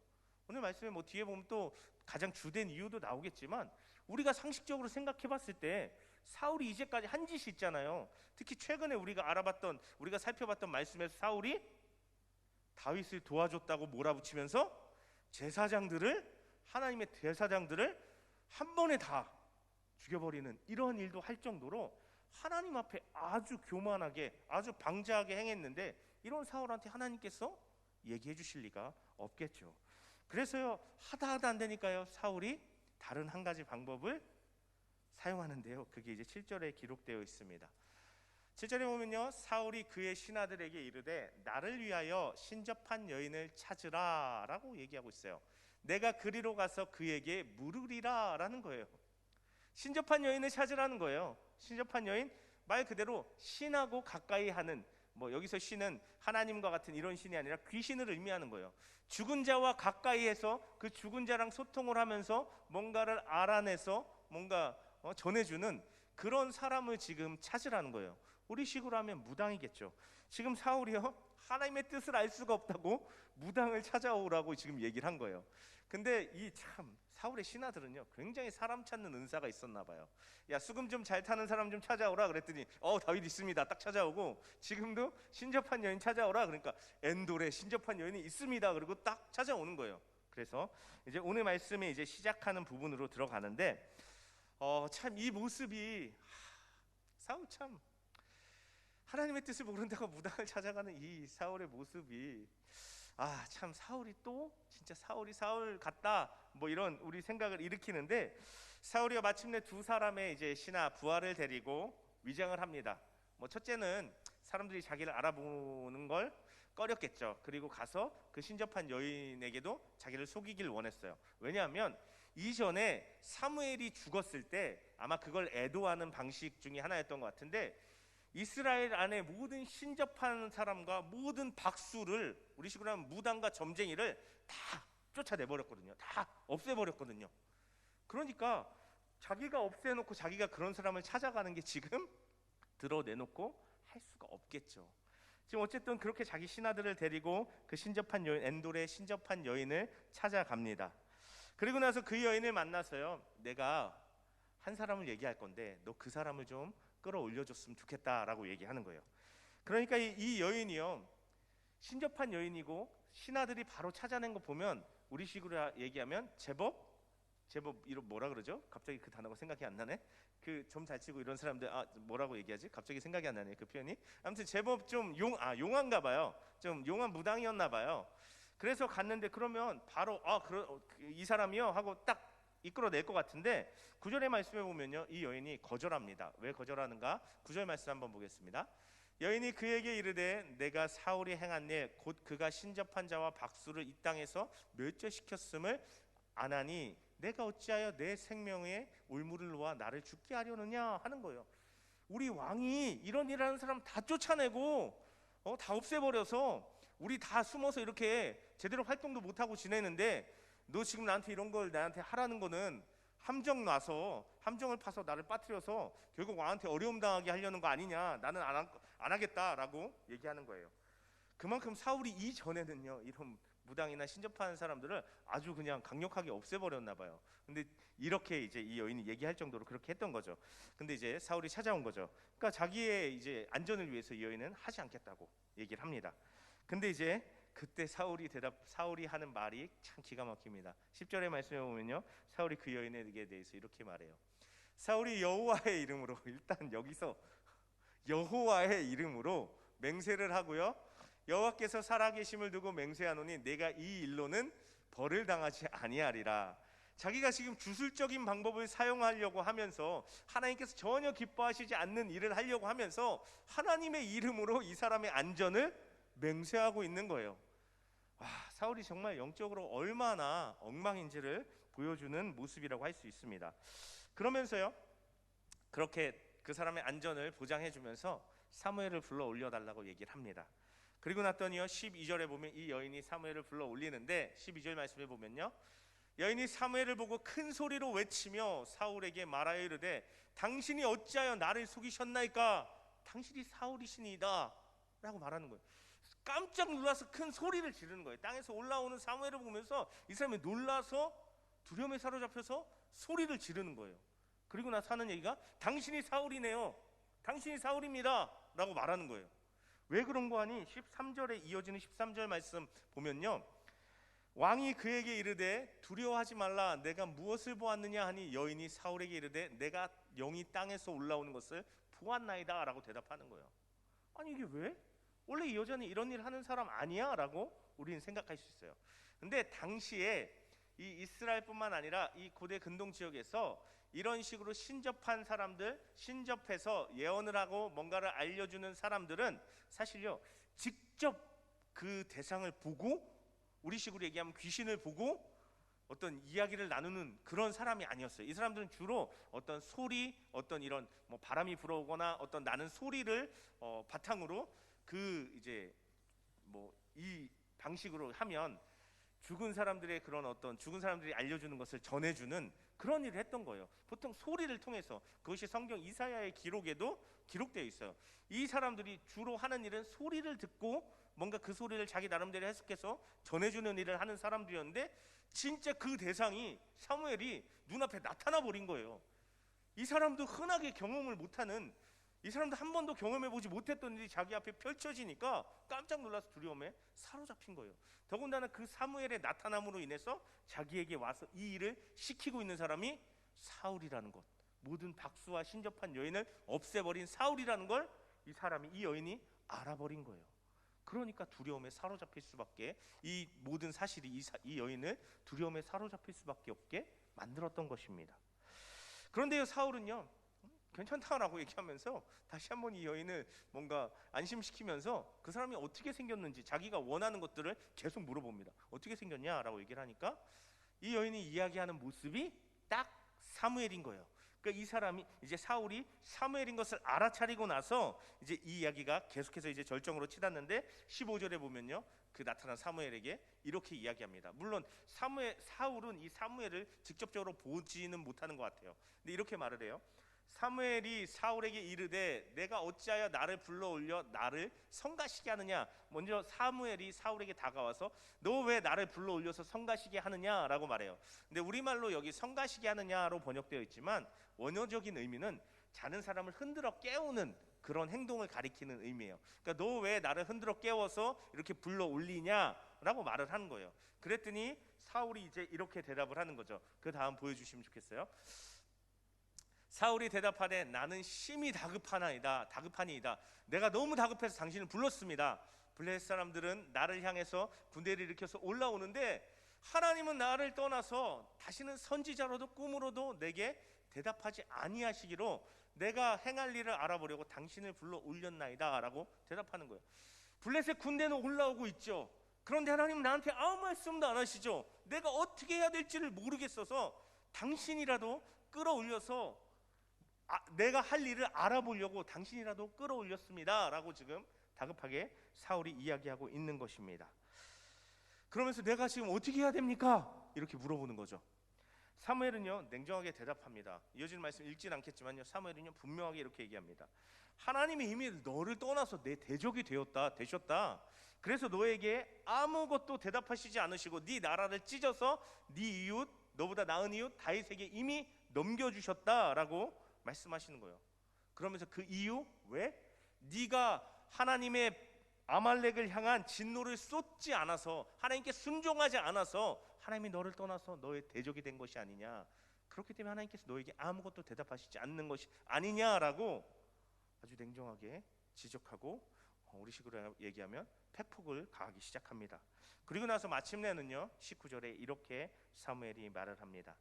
오늘 말씀에 뭐 뒤에 보면 또 가장 주된 이유도 나오겠지만, 우리가 상식적으로 생각해 봤을 때 사울이 이제까지 한 짓이 있잖아요. 특히 최근에 우리가 알아봤던, 우리가 살펴봤던 말씀에서 사울이 다윗을 도와줬다고 몰아붙이면서 제사장들을, 하나님의 제사장들을 한 번에 다 죽여버리는 이런 일도 할 정도로 하나님 앞에 아주 교만하게, 아주 방자하게 행했는데, 이런 사울한테 하나님께서 얘기해 주실 리가 없겠죠. 그래서요, 하다 안 되니까요, 사울이 다른 한 가지 방법을 사용하는데요, 그게 이제 7절에 기록되어 있습니다. 7절에 보면요, 사울이 그의 신하들에게 이르되 나를 위하여 신접한 여인을 찾으라 라고 얘기하고 있어요. 내가 그리로 가서 그에게 물으리라 라는 거예요. 신접한 여인을 찾으라는 거예요. 신접한 여인, 말 그대로 신하고 가까이 하는, 뭐 여기서 신은 하나님과 같은 이런 신이 아니라 귀신을 의미하는 거예요. 죽은 자와 가까이해서 그 죽은 자랑 소통을 하면서 뭔가를 알아내서 뭔가 전해주는 그런 사람을 지금 찾으라는 거예요. 우리 식으로 하면 무당이겠죠. 지금 사울이요, 하나님의 뜻을 알 수가 없다고 무당을 찾아오라고 지금 얘기를 한 거예요. 근데 이 참 사울의 신하들은요, 굉장히 사람 찾는 은사가 있었나 봐요. 야, 수금 좀 잘 타는 사람 좀 찾아오라 그랬더니 다윗 있습니다 딱 찾아오고, 지금도 신접한 여인 찾아오라 그러니까 엔돌에 신접한 여인이 있습니다 그리고 딱 찾아오는 거예요. 그래서 이제 오늘 말씀에 이제 시작하는 부분으로 들어가는데, 참 이 모습이, 사울 참 하나님의 뜻을 모른다고 무당을 찾아가는 이 사울의 모습이, 참 사울이 또 진짜 사울이 사울 같다, 뭐 이런 우리 생각을 일으키는데, 사울이가 마침내 두 사람의 이제 신하 부하를 데리고 위장을 합니다. 뭐 첫째는 사람들이 자기를 알아보는 걸 꺼렸겠죠. 그리고 가서 그 신접한 여인에게도 자기를 속이길 원했어요. 왜냐하면 이전에 사무엘이 죽었을 때 아마 그걸 애도하는 방식 중에 하나였던 것 같은데, 이스라엘 안에 모든 신접한 사람과 모든 박수를, 우리 식으로 하면 무당과 점쟁이를 다 쫓아내버렸거든요. 다 없애버렸거든요. 그러니까 자기가 없애놓고 자기가 그런 사람을 찾아가는 게 지금 드러내놓고 할 수가 없겠죠. 지금 어쨌든 그렇게 자기 신하들을 데리고 그 신접한 여인, 엔돌의 신접한 여인을 찾아갑니다. 그리고 나서 그 여인을 만나서요, 내가 한 사람을 얘기할 건데 너 그 사람을 좀 끌어올려줬으면 좋겠다라고 얘기하는 거예요. 그러니까 이 여인이요, 신접한 여인이고 신하들이 바로 찾아낸 거 보면 우리 식으로 얘기하면 제법 이런 뭐라 그러죠? 갑자기 그 단어가 생각이 안 나네. 그 점 잘 치고 이런 사람들 뭐라고 얘기하지? 갑자기 생각이 안 나네 그 표현이. 아무튼 제법 좀 용한가 봐요. 좀 용한 무당이었나 봐요. 그래서 갔는데 그러면 바로 이 사람이요 하고 딱 이끌어낼 것 같은데, 9절의 말씀에 보면요, 이 여인이 거절합니다. 왜 거절하는가? 9절 말씀 한번 보겠습니다. 여인이 그에게 이르되 내가 사울이 행한 일 곧 그가 신접한 자와 박수를 이 땅에서 멸절시켰음을 아나니 내가 어찌하여 내 생명에 올무를 놓아 나를 죽게 하려느냐 하는 거예요. 우리 왕이 이런 일하는 사람 다 쫓아내고 다 없애버려서 우리 다 숨어서 이렇게 제대로 활동도 못하고 지내는데, 너 지금 나한테 이런 걸 나한테 하라는 거는 함정 놔서, 함정을 파서 나를 빠뜨려서 결국 왕한테 어려움 당하게 하려는 거 아니냐, 나는 안 하겠다라고 얘기하는 거예요. 그만큼 사울이 이전에는요, 이런 무당이나 신접하는 사람들을 아주 그냥 강력하게 없애버렸나 봐요. 근데 이렇게 이제 이 여인이 얘기할 정도로 그렇게 했던 거죠. 근데 이제 사울이 찾아온 거죠. 그러니까 자기의 이제 안전을 위해서 이 여인은 하지 않겠다고 얘기를 합니다. 근데 이제 그때 사울이 하는 말이 참 기가 막힙니다. 10절의 말씀에 보면요, 사울이 그 여인에게 대해서 이렇게 말해요. 사울이 여호와의 이름으로, 일단 여기서 여호와의 이름으로 맹세를 하고요, 여호와께서 살아계심을 두고 맹세하노니 내가 이 일로는 벌을 당하지 아니하리라. 자기가 지금 주술적인 방법을 사용하려고 하면서 하나님께서 전혀 기뻐하시지 않는 일을 하려고 하면서 하나님의 이름으로 이 사람의 안전을 맹세하고 있는 거예요. 사울이 정말 영적으로 얼마나 엉망인지를 보여주는 모습이라고 할 수 있습니다. 그러면서요, 그렇게 그 사람의 안전을 보장해주면서 사무엘을 불러 올려달라고 얘기를 합니다. 그리고 났더니요, 12절에 보면 이 여인이 사무엘을 불러 올리는데 12절 말씀에 보면요, 여인이 사무엘을 보고 큰 소리로 외치며 사울에게 말하여 이르되 당신이 어찌하여 나를 속이셨나이까? 당신이 사울이시니이다 라고 말하는 거예요. 깜짝 놀라서 큰 소리를 지르는 거예요. 땅에서 올라오는 사무엘을 보면서 이 사람이 놀라서 두려움에 사로잡혀서 소리를 지르는 거예요. 그리고 나서 하는 얘기가 당신이 사울이네요, 당신이 사울입니다 라고 말하는 거예요. 왜 그런 거 하니? 13절에 이어지는 13절 말씀 보면요, 왕이 그에게 이르되 두려워하지 말라, 내가 무엇을 보았느냐 하니 여인이 사울에게 이르되 내가 영이 땅에서 올라오는 것을 보았나이다 라고 대답하는 거예요. 아니 이게 왜? 원래 이 여자는 이런 일 하는 사람 아니야? 라고 우리는 생각할 수 있어요. 근데 당시에 이 이스라엘뿐만 아니라 이 고대 근동 지역에서 이런 식으로 신접한 사람들, 신접해서 예언을 하고 뭔가를 알려주는 사람들은 사실요 직접 그 대상을 보고, 우리식으로 얘기하면 귀신을 보고 어떤 이야기를 나누는 그런 사람이 아니었어요. 이 사람들은 주로 어떤 소리, 어떤 이런 뭐 바람이 불어오거나 어떤 나는 소리를 바탕으로 그 이제 뭐 이 방식으로 하면 죽은 사람들의 그런 어떤 죽은 사람들이 알려주는 것을 전해주는 그런 일을 했던 거예요. 보통 소리를 통해서. 그것이 성경 이사야의 기록에도 기록되어 있어요. 이 사람들이 주로 하는 일은 소리를 듣고 뭔가 그 소리를 자기 나름대로 해석해서 전해주는 일을 하는 사람들이었는데, 진짜 그 대상이 사무엘이 눈앞에 나타나 버린 거예요. 이 사람도 흔하게 경험을 못하는, 이 사람도 한 번도 경험해보지 못했던 일이 자기 앞에 펼쳐지니까 깜짝 놀라서 두려움에 사로잡힌 거예요. 더군다나 그 사무엘의 나타남으로 인해서 자기에게 와서 이 일을 시키고 있는 사람이 사울이라는 것, 모든 박수와 신접한 여인을 없애버린 사울이라는 걸 이 사람이, 이 여인이 알아버린 거예요. 그러니까 두려움에 사로잡힐 수밖에, 이 모든 사실이 이 여인을 두려움에 사로잡힐 수밖에 없게 만들었던 것입니다. 그런데요, 사울은요 괜찮다라고 얘기하면서 다시 한번 이 여인을 뭔가 안심시키면서 그 사람이 어떻게 생겼는지 자기가 원하는 것들을 계속 물어봅니다. 어떻게 생겼냐라고 얘기를 하니까 이 여인이 이야기하는 모습이 딱 사무엘인 거예요. 그러니까 이 사람이, 이제 사울이 사무엘인 것을 알아차리고 나서 이제 이 이야기가 계속해서 이제 절정으로 치닫는데, 15절에 보면요 그 나타난 사무엘에게 이렇게 이야기합니다. 물론 사울은 이 사무엘을 직접적으로 보지는 못하는 것 같아요. 근데 이렇게 말을 해요. 사무엘이 사울에게 이르되 내가 어찌하여 나를 불러올려 나를 성가시게 하느냐. 먼저 사무엘이 사울에게 다가와서 너 왜 나를 불러올려서 성가시게 하느냐라고 말해요. 근데 우리말로 여기 성가시게 하느냐로 번역되어 있지만 원어적인 의미는 자는 사람을 흔들어 깨우는 그런 행동을 가리키는 의미예요. 그러니까 너 왜 나를 흔들어 깨워서 이렇게 불러올리냐라고 말을 하는 거예요. 그랬더니 사울이 이제 이렇게 대답을 하는 거죠. 그 다음 보여주시면 좋겠어요. 사울이 대답하되 나는 심히 다급하니이다. 내가 너무 다급해서 당신을 불렀습니다. 블레셋 사람들은 나를 향해서 군대를 일으켜서 올라오는데 하나님은 나를 떠나서 다시는 선지자로도 꿈으로도 내게 대답하지 아니하시기로 내가 행할 일을 알아보려고 당신을 불러 올렸나이다 라고 대답하는 거예요. 블레셋 군대는 올라오고 있죠. 그런데 하나님은 나한테 아무 말씀도 안 하시죠. 내가 어떻게 해야 될지를 모르겠어서 당신이라도 끌어올려서 내가 할 일을 알아보려고 당신이라도 끌어올렸습니다 라고 지금 다급하게 사울이 이야기하고 있는 것입니다. 그러면서 내가 지금 어떻게 해야 됩니까? 이렇게 물어보는 거죠. 사무엘은요 냉정하게 대답합니다. 이어지는 말씀 읽진 않겠지만요, 사무엘은요 분명하게 이렇게 얘기합니다. 하나님이 이미 너를 떠나서 내 대적이 되셨다. 그래서 너에게 아무것도 대답하시지 않으시고 네 나라를 찢어서 네 이웃, 너보다 나은 이웃 다윗에게 이미 넘겨주셨다라고 말씀하시는 거예요. 그러면서 그 이유, 왜? 네가 하나님의 아말렉을 향한 진노를 쏟지 않아서, 하나님께 순종하지 않아서 하나님이 너를 떠나서 너의 대적이 된 것이 아니냐. 그렇기 때문에 하나님께서 너에게 아무것도 대답하시지 않는 것이 아니냐라고 아주 냉정하게 지적하고, 우리식으로 얘기하면 팩폭을 가하기 시작합니다. 그리고 나서 마침내는요 19절에 이렇게 사무엘이 말을 합니다.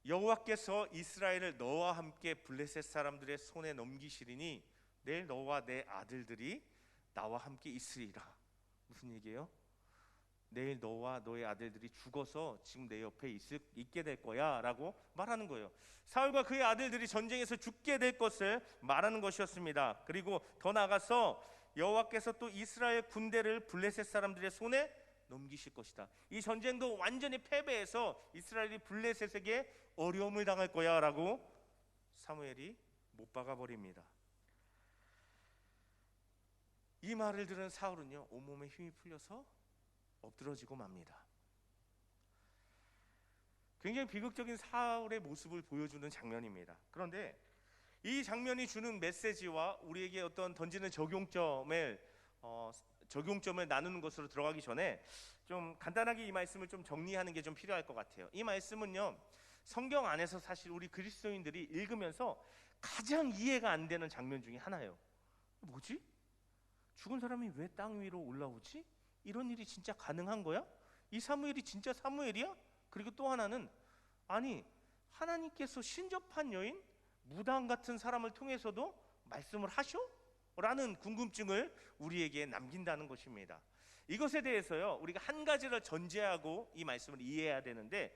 여호와께서 이스라엘을 너와 함께 블레셋 사람들의 손에 넘기시리니 내일 너와 내 아들들이 나와 함께 있으리라. 무슨 얘기예요? 내일 너와 너의 아들들이 죽어서 지금 내 옆에 있게 될 거야 라고 말하는 거예요. 사울과 그의 아들들이 전쟁에서 죽게 될 것을 말하는 것이었습니다. 그리고 더 나아가서 여호와께서 또 이스라엘 군대를 블레셋 사람들의 손에 넘기실 것이다. 이 전쟁도 완전히 패배해서 이스라엘이 블레셋에게 어려움을 당할 거야 라고 사무엘이 못 박아 버립니다. 이 말을 들은 사울은요, 온몸에 힘이 풀려서 엎드러지고 맙니다. 굉장히 비극적인 사울의 모습을 보여주는 장면입니다. 그런데 이 장면이 주는 메시지와 우리에게 어떤 던지는 적용점을 나누는 것으로 들어가기 전에 좀 간단하게 이 말씀을 좀 정리하는 게 좀 필요할 것 같아요. 이 말씀은요, 성경 안에서 사실 우리 그리스도인들이 읽으면서 가장 이해가 안 되는 장면 중에 하나예요. 뭐지? 죽은 사람이 왜 땅 위로 올라오지? 이런 일이 진짜 가능한 거야? 이 사무엘이 진짜 사무엘이야? 그리고 또 하나는, 아니 하나님께서 신접한 여인 무당 같은 사람을 통해서도 말씀을 하셔? 라는 궁금증을 우리에게 남긴다는 것입니다. 이것에 대해서요, 우리가 한 가지를 전제하고 이 말씀을 이해해야 되는데,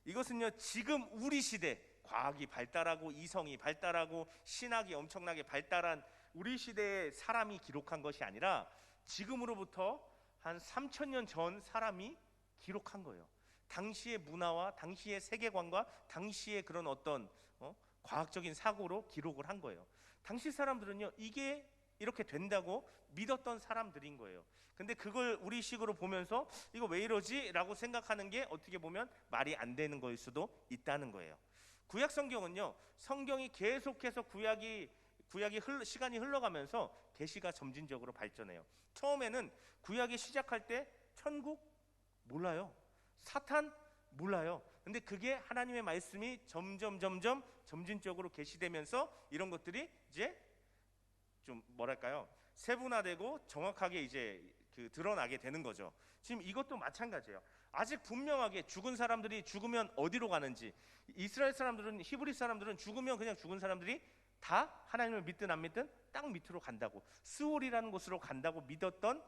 이것은요 지금 우리 시대, 과학이 발달하고 이성이 발달하고 신학이 엄청나게 발달한 우리 시대의 사람이 기록한 것이 아니라 지금으로부터 한 3,000년 전 사람이 기록한 거예요. 당시의 문화와 당시의 세계관과 당시의 그런 어떤 과학적인 사고로 기록을 한 거예요. 당시 사람들은요, 이게 이렇게 된다고 믿었던 사람들인 거예요. 근데 그걸 우리식으로 보면서 이거 왜 이러지? 라고 생각하는 게 어떻게 보면 말이 안 되는 거일 수도 있다는 거예요. 구약 성경은요, 성경이 계속해서 시간이 흘러가면서 계시가 점진적으로 발전해요. 처음에는 구약이 시작할 때 천국 몰라요. 사탄 몰라요. 근데 그게 하나님의 말씀이 점점 점진적으로 계시되면서 이런 것들이 이제 좀 뭐랄까요, 세분화되고 정확하게 이제 드러나게 되는 거죠. 지금 이것도 마찬가지예요. 아직 분명하게 죽은 사람들이 죽으면 어디로 가는지, 이스라엘 사람들은, 히브리 사람들은 죽으면 그냥 죽은 사람들이 다 하나님을 믿든 안 믿든 땅 밑으로 간다고, 스올이라는 곳으로 간다고 믿었던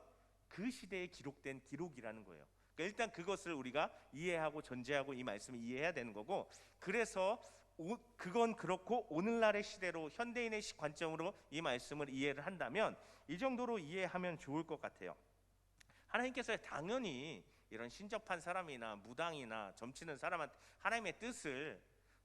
그 시대에 기록된 기록이라는 거예요. 그러니까 일단 그것을 우리가 이해하고 전제하고 이 말씀을 이해해야 되는 거고, 그래서 그건 그렇고 오늘날의 시대로, 현대인의 관점으로 이 말씀을 이해를 한다면 이 정도로 이해하면 좋을 것 같아요. 하나님께서 당연히 이런 신접한 사람이나 무당이나 점치는 사람한테 하나님의 뜻을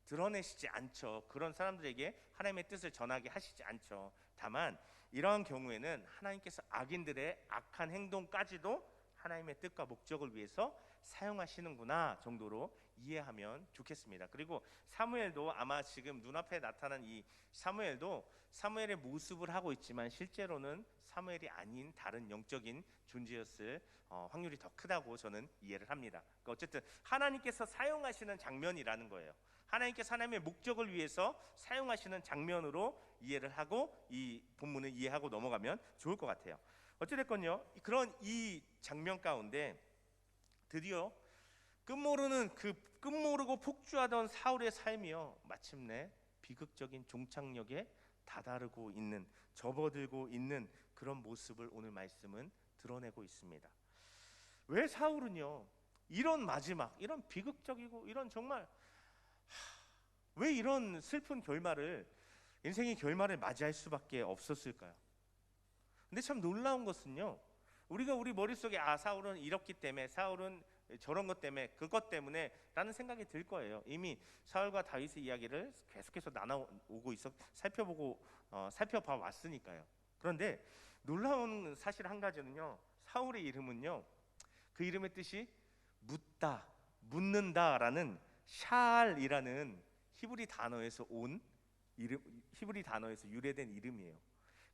드러내시지 않죠. 그런 사람들에게 하나님의 뜻을 전하게 하시지 않죠. 다만 이러한 경우에는 하나님께서 악인들의 악한 행동까지도 하나님의 뜻과 목적을 위해서 사용하시는구나 정도로 이해하면 좋겠습니다. 그리고 사무엘도 아마 지금 눈앞에 나타난 이 사무엘도 사무엘의 모습을 하고 있지만 실제로는 사무엘이 아닌 다른 영적인 존재였을 확률이 더 크다고 저는 이해를 합니다. 그러니까 어쨌든 하나님께서 사용하시는 장면이라는 거예요. 하나님께서 하나님의 목적을 위해서 사용하시는 장면으로 이해를 하고 이 본문을 이해하고 넘어가면 좋을 것 같아요. 어찌됐건요, 그런 이 장면 가운데 드디어 끝모르고 폭주하던 사울의 삶이요, 마침내 비극적인 종착역에 다다르고 있는, 접어들고 있는 그런 모습을 오늘 말씀은 드러내고 있습니다. 왜 사울은요, 이런 마지막, 이런 비극적이고 이런 정말 왜 이런 슬픈 결말을, 인생의 결말을 맞이할 수밖에 없었을까요? 근데 참 놀라운 것은요, 우리가 우리 머릿속에 사울은 이렇기 때문에, 사울은 저런 것 때문에, 그것 때문에 라는 생각이 들 거예요. 이미 사울과 다윗의 이야기를 계속해서 나눠오고 살펴봐 왔으니까요. 그런데 놀라운 사실 한 가지는요, 사울의 이름은요, 그 이름의 뜻이 묻다, 묻는다라는 샬이라는 히브리 단어에서 유래된 이름이에요.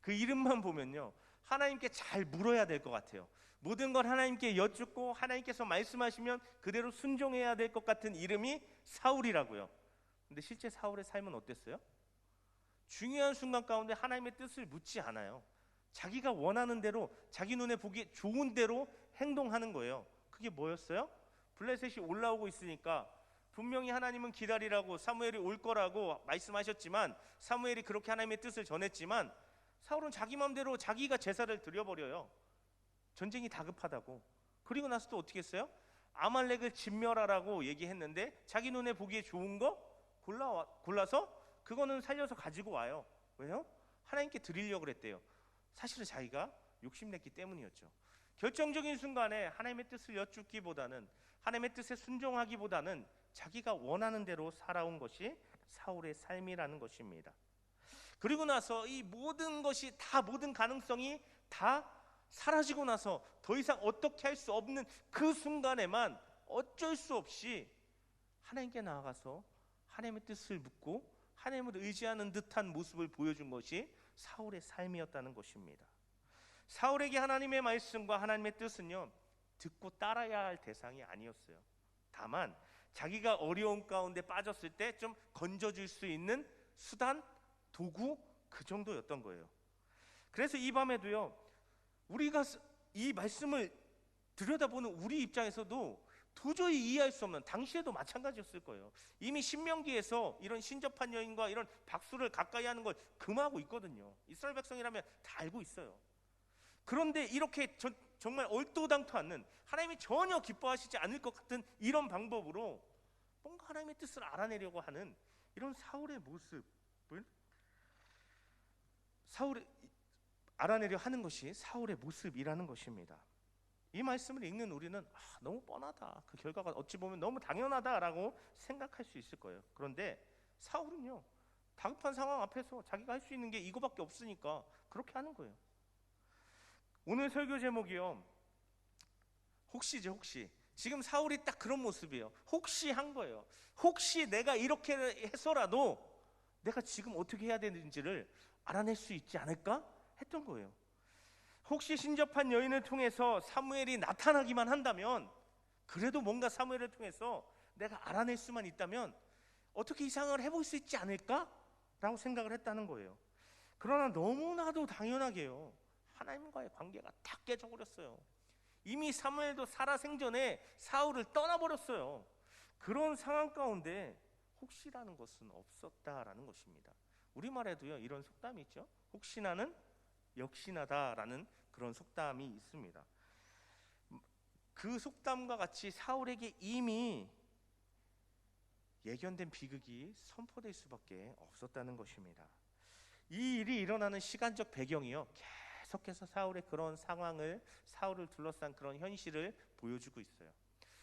그 이름만 보면요, 하나님께 잘 물어야 될 것 같아요. 모든 걸 하나님께 여쭙고 하나님께서 말씀하시면 그대로 순종해야 될 것 같은 이름이 사울이라고요. 근데 실제 사울의 삶은 어땠어요? 중요한 순간 가운데 하나님의 뜻을 묻지 않아요. 자기가 원하는 대로, 자기 눈에 보기 좋은 대로 행동하는 거예요. 그게 뭐였어요? 블레셋이 올라오고 있으니까 분명히 하나님은 기다리라고, 사무엘이 올 거라고 말씀하셨지만, 사무엘이 그렇게 하나님의 뜻을 전했지만 사울은 자기 마음대로 자기가 제사를 드려버려요. 전쟁이 다급하다고. 그리고 나서 또 어떻게 했어요? 아말렉을 진멸하라고 얘기했는데 자기 눈에 보기에 좋은 거 골라서 그거는 살려서 가지고 와요. 왜요? 하나님께 드리려고 그랬대요. 사실은 자기가 욕심냈기 때문이었죠. 결정적인 순간에 하나님의 뜻을 여쭙기보다는, 하나님의 뜻에 순종하기보다는 자기가 원하는 대로 살아온 것이 사울의 삶이라는 것입니다. 그리고 나서 이 모든 것이 다, 모든 가능성이 다 사라지고 나서 더 이상 어떻게 할 수 없는 그 순간에만 어쩔 수 없이 하나님께 나아가서 하나님의 뜻을 묻고 하나님을 의지하는 듯한 모습을 보여준 것이 사울의 삶이었다는 것입니다. 사울에게 하나님의 말씀과 하나님의 뜻은요, 듣고 따라야 할 대상이 아니었어요. 다만 자기가 어려움 가운데 빠졌을 때 좀 건져줄 수 있는 수단, 도구, 그 정도였던 거예요. 그래서 이 밤에도요, 우리가 이 말씀을 들여다보는 우리 입장에서도 도저히 이해할 수 없는, 당시에도 마찬가지였을 거예요. 이미 신명기에서 이런 신접한 여인과 이런 박수를 가까이 하는 걸 금하고 있거든요. 이스라엘 백성이라면 다 알고 있어요. 그런데 이렇게 정말 얼토당토 않는, 하나님이 전혀 기뻐하시지 않을 것 같은 이런 방법으로 뭔가 하나님의 뜻을 알아내려고 하는 이런 사울의 모습을 알아내려 하는 것이 사울의 모습이라는 것입니다. 이 말씀을 읽는 우리는 너무 뻔하다, 그 결과가 어찌 보면 너무 당연하다라고 생각할 수 있을 거예요. 그런데 사울은요, 다급한 상황 앞에서 자기가 할 수 있는 게 이거밖에 없으니까 그렇게 하는 거예요. 오늘 설교 제목이요, 혹시죠, 혹시. 지금 사울이 딱 그런 모습이에요. 혹시 한 거예요. 혹시 내가 이렇게 해서라도 내가 지금 어떻게 해야 되는지를 알아낼 수 있지 않을까 했던 거예요. 혹시 신접한 여인을 통해서 사무엘이 나타나기만 한다면, 그래도 뭔가 사무엘을 통해서 내가 알아낼 수만 있다면 어떻게 이 상황을 해볼 수 있지 않을까라고 생각을 했다는 거예요. 그러나 너무나도 당연하게요, 하나님과의 관계가 다 깨져버렸어요. 이미 사무엘도 살아생전에 사울을 떠나버렸어요. 그런 상황 가운데 혹시라는 것은 없었다라는 것입니다. 우리말에도요, 이런 속담이 있죠. 혹시나는 역시나다라는 그런 속담이 있습니다. 그 속담과 같이 사울에게 이미 예견된 비극이 선포될 수밖에 없었다는 것입니다. 이 일이 일어나는 시간적 배경이요, 계속해서 사울의 그런 상황을, 사울을 둘러싼 그런 현실을 보여주고 있어요.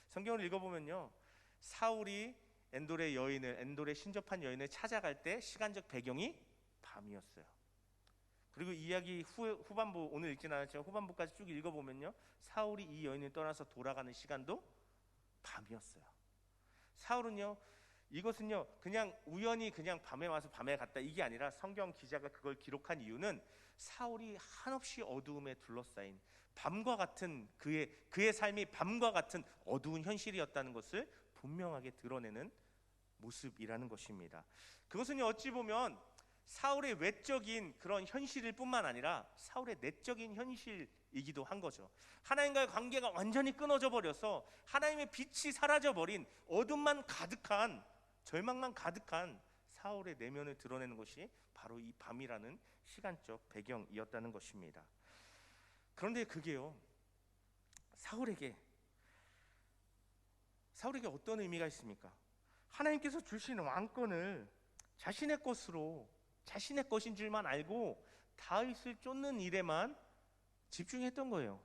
성경을 읽어보면요, 사울이 엔돌의 신접한 여인을 찾아갈 때 시간적 배경이 밤이었어요. 그리고 이야기 후반부, 오늘 읽진 않았지만 후반부까지 쭉 읽어보면요, 사울이 이 여인을 떠나서 돌아가는 시간도 밤이었어요. 사울은요, 이것은요 그냥 우연히 그냥 밤에 와서 밤에 갔다, 이게 아니라 성경 기자가 그걸 기록한 이유는 사울이 한없이 어두움에 둘러싸인 밤과 같은 그의 삶이 밤과 같은 어두운 현실이었다는 것을 분명하게 드러내는 모습이라는 것입니다. 그것은 어찌 보면 사울의 외적인 그런 현실일 뿐만 아니라 사울의 내적인 현실이기도 한 거죠. 하나님과의 관계가 완전히 끊어져 버려서 하나님의 빛이 사라져 버린, 어둠만 가득한, 절망만 가득한 사울의 내면을 드러내는 것이 바로 이 밤이라는 시간적 배경이었다는 것입니다. 그런데 그게요, 사울에게 어떤 의미가 있습니까? 하나님께서 주신 왕권을 자신의 것으로, 자신의 것인 줄만 알고 다윗을 쫓는 일에만 집중했던 거예요.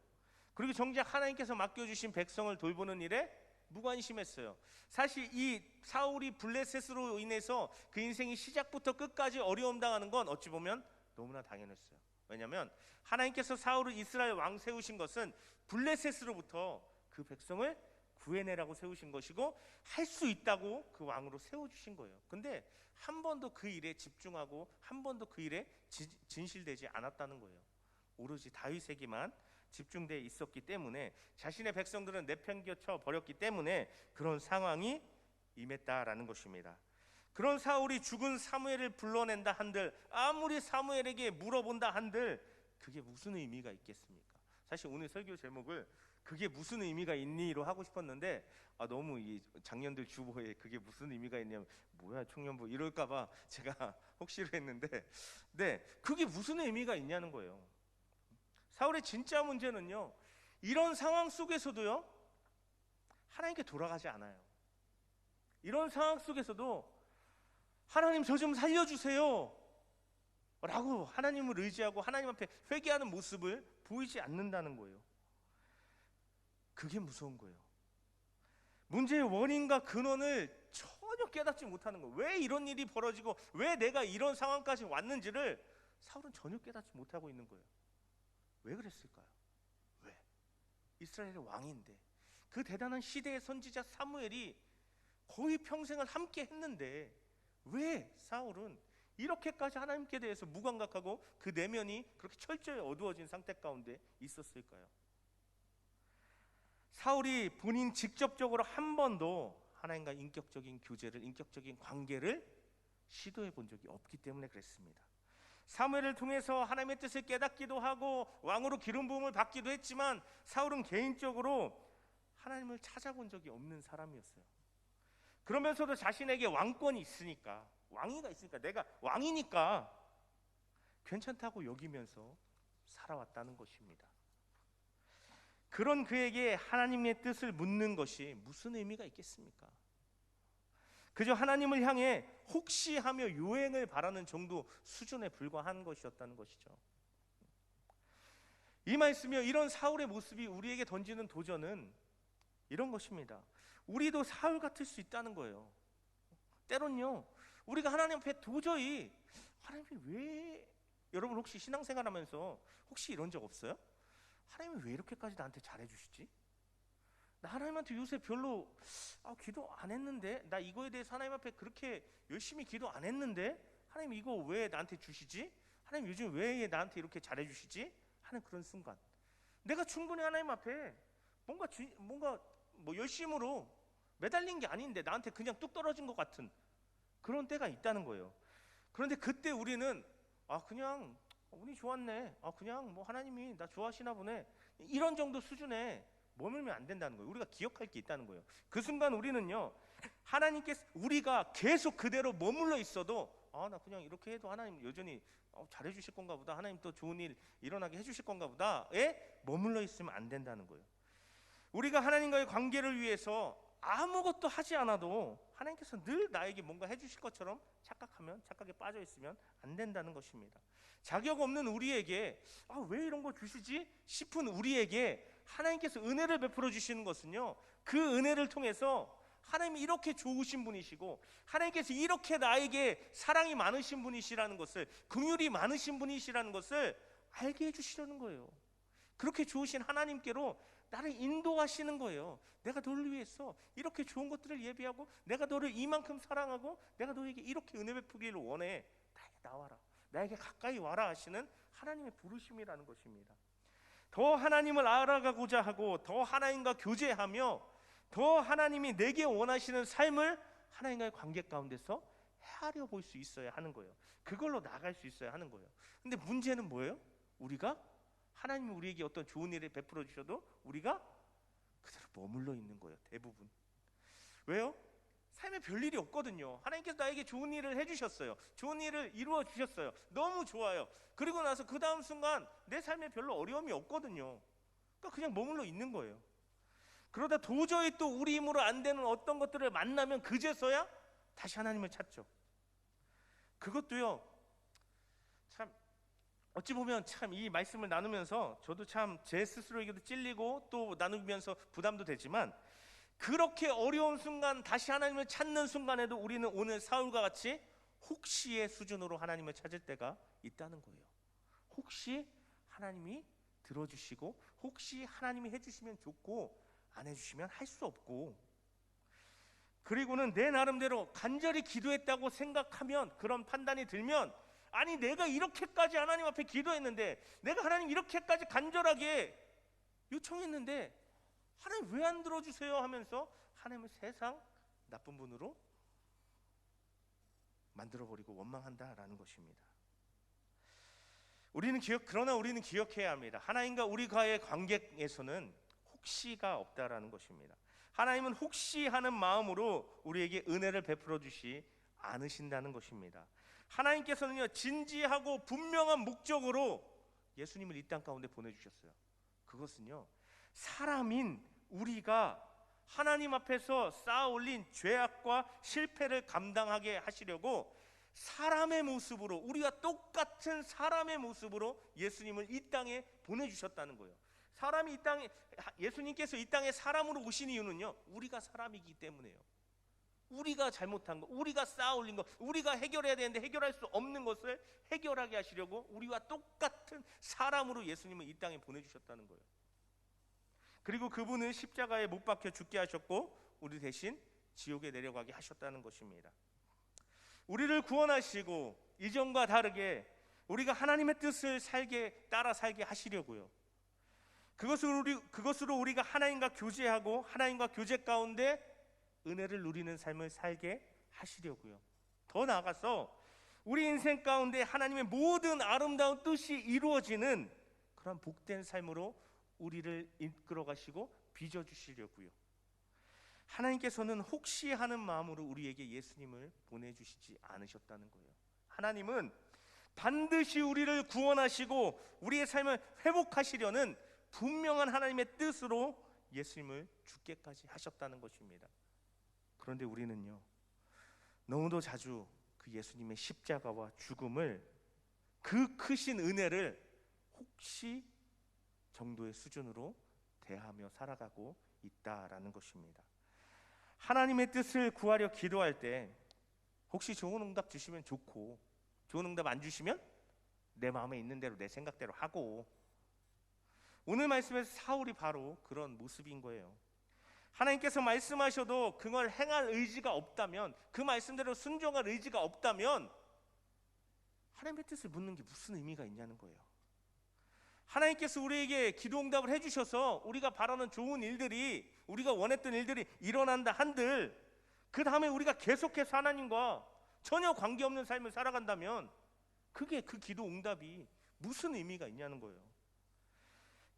그리고 정작 하나님께서 맡겨주신 백성을 돌보는 일에 무관심했어요. 사실 이 사울이 블레셋으로 인해서 그 인생이 시작부터 끝까지 어려움 당하는 건 어찌 보면 너무나 당연했어요. 왜냐하면 하나님께서 사울을 이스라엘 왕 세우신 것은 블레셋으로부터 그 백성을 구해내라고 세우신 것이고, 할 수 있다고 그 왕으로 세워주신 거예요. 근데 한 번도 그 일에 집중하고 한 번도 그 일에 진실되지 않았다는 거예요. 오로지 다윗에게만 집중되어 있었기 때문에, 자신의 백성들은 내팽겨쳐 버렸기 때문에 그런 상황이 임했다라는 것입니다. 그런 사울이 죽은 사무엘을 불러낸다 한들, 아무리 사무엘에게 물어본다 한들 그게 무슨 의미가 있겠습니까? 사실 오늘 설교 제목을 그게 무슨 의미가 있니로 하고 싶었는데, 너무 이 장년들 주보에 그게 무슨 의미가 있냐면 뭐야 청년부 이럴까봐 제가 혹시로 했는데, 네, 그게 무슨 의미가 있냐는 거예요. 사울의 진짜 문제는요, 이런 상황 속에서도요 하나님께 돌아가지 않아요. 이런 상황 속에서도 하나님 저 좀 살려주세요 라고 하나님을 의지하고 하나님 앞에 회개하는 모습을 보이지 않는다는 거예요. 그게 무서운 거예요. 문제의 원인과 근원을 전혀 깨닫지 못하는 거예요. 왜 이런 일이 벌어지고 왜 내가 이런 상황까지 왔는지를 사울은 전혀 깨닫지 못하고 있는 거예요. 왜 그랬을까요? 왜? 이스라엘의 왕인데, 그 대단한 시대의 선지자 사무엘이 거의 평생을 함께 했는데 왜 사울은 이렇게까지 하나님께 대해서 무감각하고 그 내면이 그렇게 철저히 어두워진 상태 가운데 있었을까요? 사울이 본인 직접적으로 한 번도 하나님과 인격적인 교제를, 인격적인 관계를 시도해 본 적이 없기 때문에 그랬습니다. 사무엘을 통해서 하나님의 뜻을 깨닫기도 하고 왕으로 기름 부음을 받기도 했지만 사울은 개인적으로 하나님을 찾아본 적이 없는 사람이었어요. 그러면서도 자신에게 왕권이 있으니까, 왕위가 있으니까, 내가 왕이니까 괜찮다고 여기면서 살아왔다는 것입니다. 그런 그에게 하나님의 뜻을 묻는 것이 무슨 의미가 있겠습니까? 그저 하나님을 향해 혹시 하며 요행을 바라는 정도 수준에 불과한 것이었다는 것이죠. 이 말씀이요, 이런 사울의 모습이 우리에게 던지는 도전은 이런 것입니다. 우리도 사울 같을 수 있다는 거예요. 때론요, 우리가 하나님 앞에 도저히, 하나님이 왜, 여러분 혹시 신앙생활하면서 혹시 이런 적 없어요? 하나님이 왜 이렇게까지 나한테 잘해주시지? 나 하나님한테 요새 별로 기도 안 했는데, 나 이거에 대해서 하나님 앞에 그렇게 열심히 기도 안 했는데 하나님 이거 왜 나한테 주시지? 하나님 요즘 왜 나한테 이렇게 잘해주시지? 하는 그런 순간, 내가 충분히 하나님 앞에 뭔가 열심으로 매달린 게 아닌데 나한테 그냥 뚝 떨어진 것 같은 그런 때가 있다는 거예요. 그런데 그때 우리는 그냥 운이 좋았네, 그냥 하나님이 나 좋아하시나 보네, 이런 정도 수준에 머물면 안 된다는 거예요. 우리가 기억할 게 있다는 거예요. 그 순간 우리는요, 하나님께서, 우리가 계속 그대로 머물러 있어도 나 그냥 이렇게 해도 하나님 여전히 잘해 주실 건가 보다, 하나님 또 좋은 일 일어나게 해 주실 건가 보다에 머물러 있으면 안 된다는 거예요. 우리가 하나님과의 관계를 위해서 아무것도 하지 않아도 하나님께서 늘 나에게 뭔가 해 주실 것처럼 착각에 빠져 있으면 안 된다는 것입니다. 자격 없는 우리에게 왜 이런 거 주시지 싶은 우리에게 하나님께서 은혜를 베풀어 주시는 것은요, 그 은혜를 통해서 하나님이 이렇게 좋으신 분이시고 하나님께서 이렇게 나에게 사랑이 많으신 분이시라는 것을, 긍휼이 많으신 분이시라는 것을 알게 해주시려는 거예요. 그렇게 좋으신 하나님께로 나를 인도하시는 거예요. 내가 너를 위해서 이렇게 좋은 것들을 예비하고, 내가 너를 이만큼 사랑하고, 내가 너에게 이렇게 은혜 베푸기를 원해, 나에게 나와라, 나에게 가까이 와라 하시는 하나님의 부르심이라는 것입니다. 더 하나님을 알아가고자 하고, 더 하나님과 교제하며, 더 하나님이 내게 원하시는 삶을 하나님과의 관계 가운데서 헤아려 볼 수 있어야 하는 거예요. 그걸로 나갈 수 있어야 하는 거예요. 근데 문제는 뭐예요? 우리가 하나님이 우리에게 어떤 좋은 일을 베풀어 주셔도 우리가 그대로 머물러 있는 거예요, 대부분. 왜요? 삶에 별일이 없거든요. 하나님께서 나에게 좋은 일을 해주셨어요. 좋은 일을 이루어 주셨어요. 너무 좋아요. 그리고 나서 그 다음 순간 내 삶에 별로 어려움이 없거든요. 그러니까 그냥 머물러 있는 거예요. 그러다 도저히 또 우리 힘으로 안 되는 어떤 것들을 만나면 그제서야 다시 하나님을 찾죠. 그것도요, 참 어찌 보면 참 이 말씀을 나누면서 저도 참 제 스스로에게도 찔리고 또 나누면서 부담도 되지만, 그렇게 어려운 순간 다시 하나님을 찾는 순간에도 우리는 오늘 사울과 같이 혹시의 수준으로 하나님을 찾을 때가 있다는 거예요. 혹시 하나님이 들어주시고, 혹시 하나님이 해주시면 좋고 안 해주시면 할 수 없고, 그리고는 내 나름대로 간절히 기도했다고 생각하면, 그런 판단이 들면, 아니 내가 이렇게까지 하나님 앞에 기도했는데, 내가 하나님 이렇게까지 간절하게 요청했는데 하나님 왜 안 들어주세요 하면서 하나님을 세상 나쁜 분으로 만들어버리고 원망한다라는 것입니다. 그러나 우리는 기억해야 합니다. 하나님과 우리과의 관계에서는 혹시가 없다라는 것입니다. 하나님은 혹시 하는 마음으로 우리에게 은혜를 베풀어 주시 않으신다는 것입니다. 하나님께서는요, 진지하고 분명한 목적으로 예수님을 이 땅 가운데 보내주셨어요. 그것은요, 사람인 우리가 하나님 앞에서 쌓아올린 죄악과 실패를 감당하게 하시려고 사람의 모습으로, 우리와 똑같은 사람의 모습으로 예수님을 이 땅에 보내주셨다는 거예요. 사람이 이 땅에, 예수님께서 이 땅에 사람으로 오신 이유는요, 우리가 사람이기 때문에요. 우리가 잘못한 거, 우리가 쌓아 올린 거, 우리가 해결해야 되는데 해결할 수 없는 것을 해결하게 하시려고 우리와 똑같은 사람으로 예수님을 이 땅에 보내주셨다는 거예요. 그리고 그분은 십자가에 못 박혀 죽게 하셨고 우리 대신 지옥에 내려가게 하셨다는 것입니다. 우리를 구원하시고 이전과 다르게 우리가 하나님의 뜻을 따라 살게 하시려고요. 그것으로 우리가 하나님과 교제하고 하나님과 교제 가운데 은혜를 누리는 삶을 살게 하시려고요. 더 나아가서 우리 인생 가운데 하나님의 모든 아름다운 뜻이 이루어지는 그런 복된 삶으로 우리를 이끌어 가시고 빚어 주시려고요. 하나님께서는 혹시 하는 마음으로 우리에게 예수님을 보내주시지 않으셨다는 거예요. 하나님은 반드시 우리를 구원하시고 우리의 삶을 회복하시려는 분명한 하나님의 뜻으로 예수님을 죽게까지 하셨다는 것입니다. 그런데 우리는요, 너무도 자주 그 예수님의 십자가와 죽음을, 그 크신 은혜를 혹시 정도의 수준으로 대하며 살아가고 있다라는 것입니다. 하나님의 뜻을 구하려 기도할 때 혹시 좋은 응답 주시면 좋고, 좋은 응답 안 주시면 내 마음에 있는 대로 내 생각대로 하고, 오늘 말씀에서 사울이 바로 그런 모습인 거예요. 하나님께서 말씀하셔도 그걸 행할 의지가 없다면, 그 말씀대로 순종할 의지가 없다면 하나님의 뜻을 묻는 게 무슨 의미가 있냐는 거예요. 하나님께서 우리에게 기도 응답을 해주셔서 우리가 바라는 좋은 일들이, 우리가 원했던 일들이 일어난다 한들 그 다음에 우리가 계속해서 하나님과 전혀 관계없는 삶을 살아간다면 그게, 그 기도 응답이 무슨 의미가 있냐는 거예요.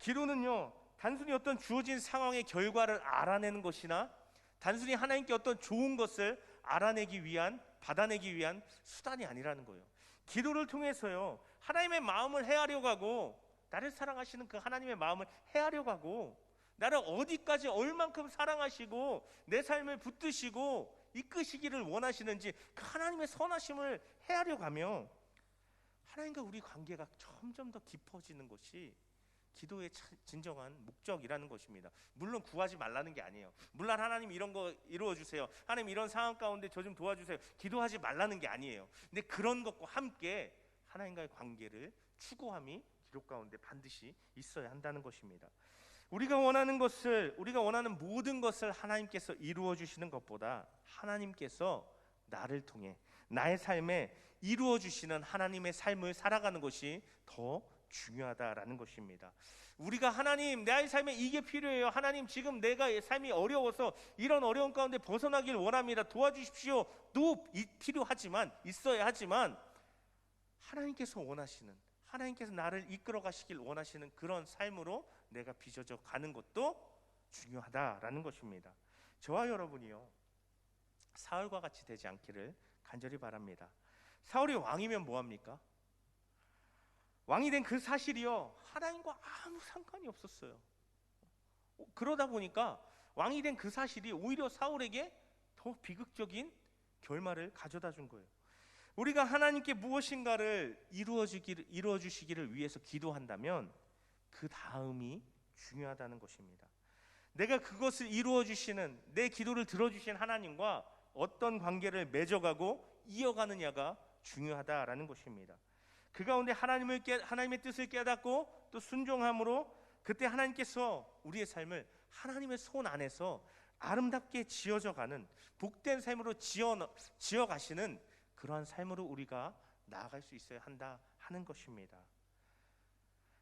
기도는요, 단순히 어떤 주어진 상황의 결과를 알아내는 것이나 단순히 하나님께 어떤 좋은 것을 알아내기 위한, 받아내기 위한 수단이 아니라는 거예요. 기도를 통해서요, 하나님의 마음을 헤아려고 하고, 나를 사랑하시는 그 하나님의 마음을 헤아려고 하고, 나를 어디까지 얼만큼 사랑하시고 내 삶을 붙드시고 이끄시기를 원하시는지 그 하나님의 선하심을 헤아려고 하며 하나님과 우리 관계가 점점 더 깊어지는 것이 기도의 진정한 목적이라는 것입니다. 물론 구하지 말라는 게 아니에요. 물론 하나님 이런 거 이루어 주세요, 하나님 이런 상황 가운데 저 좀 도와주세요, 기도하지 말라는 게 아니에요. 근데 그런 것과 함께 하나님과의 관계를 추구함이 기도 가운데 반드시 있어야 한다는 것입니다. 우리가 원하는 것을, 우리가 원하는 모든 것을 하나님께서 이루어 주시는 것보다 하나님께서 나를 통해 나의 삶에 이루어 주시는 하나님의 삶을 살아가는 것이 더 중요하다라는 것입니다. 우리가 하나님, 내 삶에 이게 필요해요, 하나님 지금 내가 삶이 어려워서 이런 어려운 가운데 벗어나길 원합니다, 도와주십시오도 필요하지만, 있어야 하지만 하나님께서 원하시는, 하나님께서 나를 이끌어 가시길 원하시는 그런 삶으로 내가 빚어져 가는 것도 중요하다라는 것입니다. 저와 여러분이요, 사울과 같이 되지 않기를 간절히 바랍니다. 사울이 왕이면 뭐합니까? 왕이 된 그 사실이요, 하나님과 아무 상관이 없었어요. 그러다 보니까 왕이 된 그 사실이 오히려 사울에게 더 비극적인 결말을 가져다 준 거예요. 우리가 하나님께 무엇인가를 이루어 주시기를 위해서 기도한다면 그 다음이 중요하다는 것입니다. 내가 그것을 이루어 주시는, 내 기도를 들어주신 하나님과 어떤 관계를 맺어가고 이어가느냐가 중요하다라는 것입니다. 그 가운데 하나님의 뜻을 깨닫고 또 순종함으로 그때 하나님께서 우리의 삶을 하나님의 손 안에서 아름답게 지어져가는 복된 삶으로 지어가시는 그러한 삶으로 우리가 나아갈 수 있어야 한다 하는 것입니다.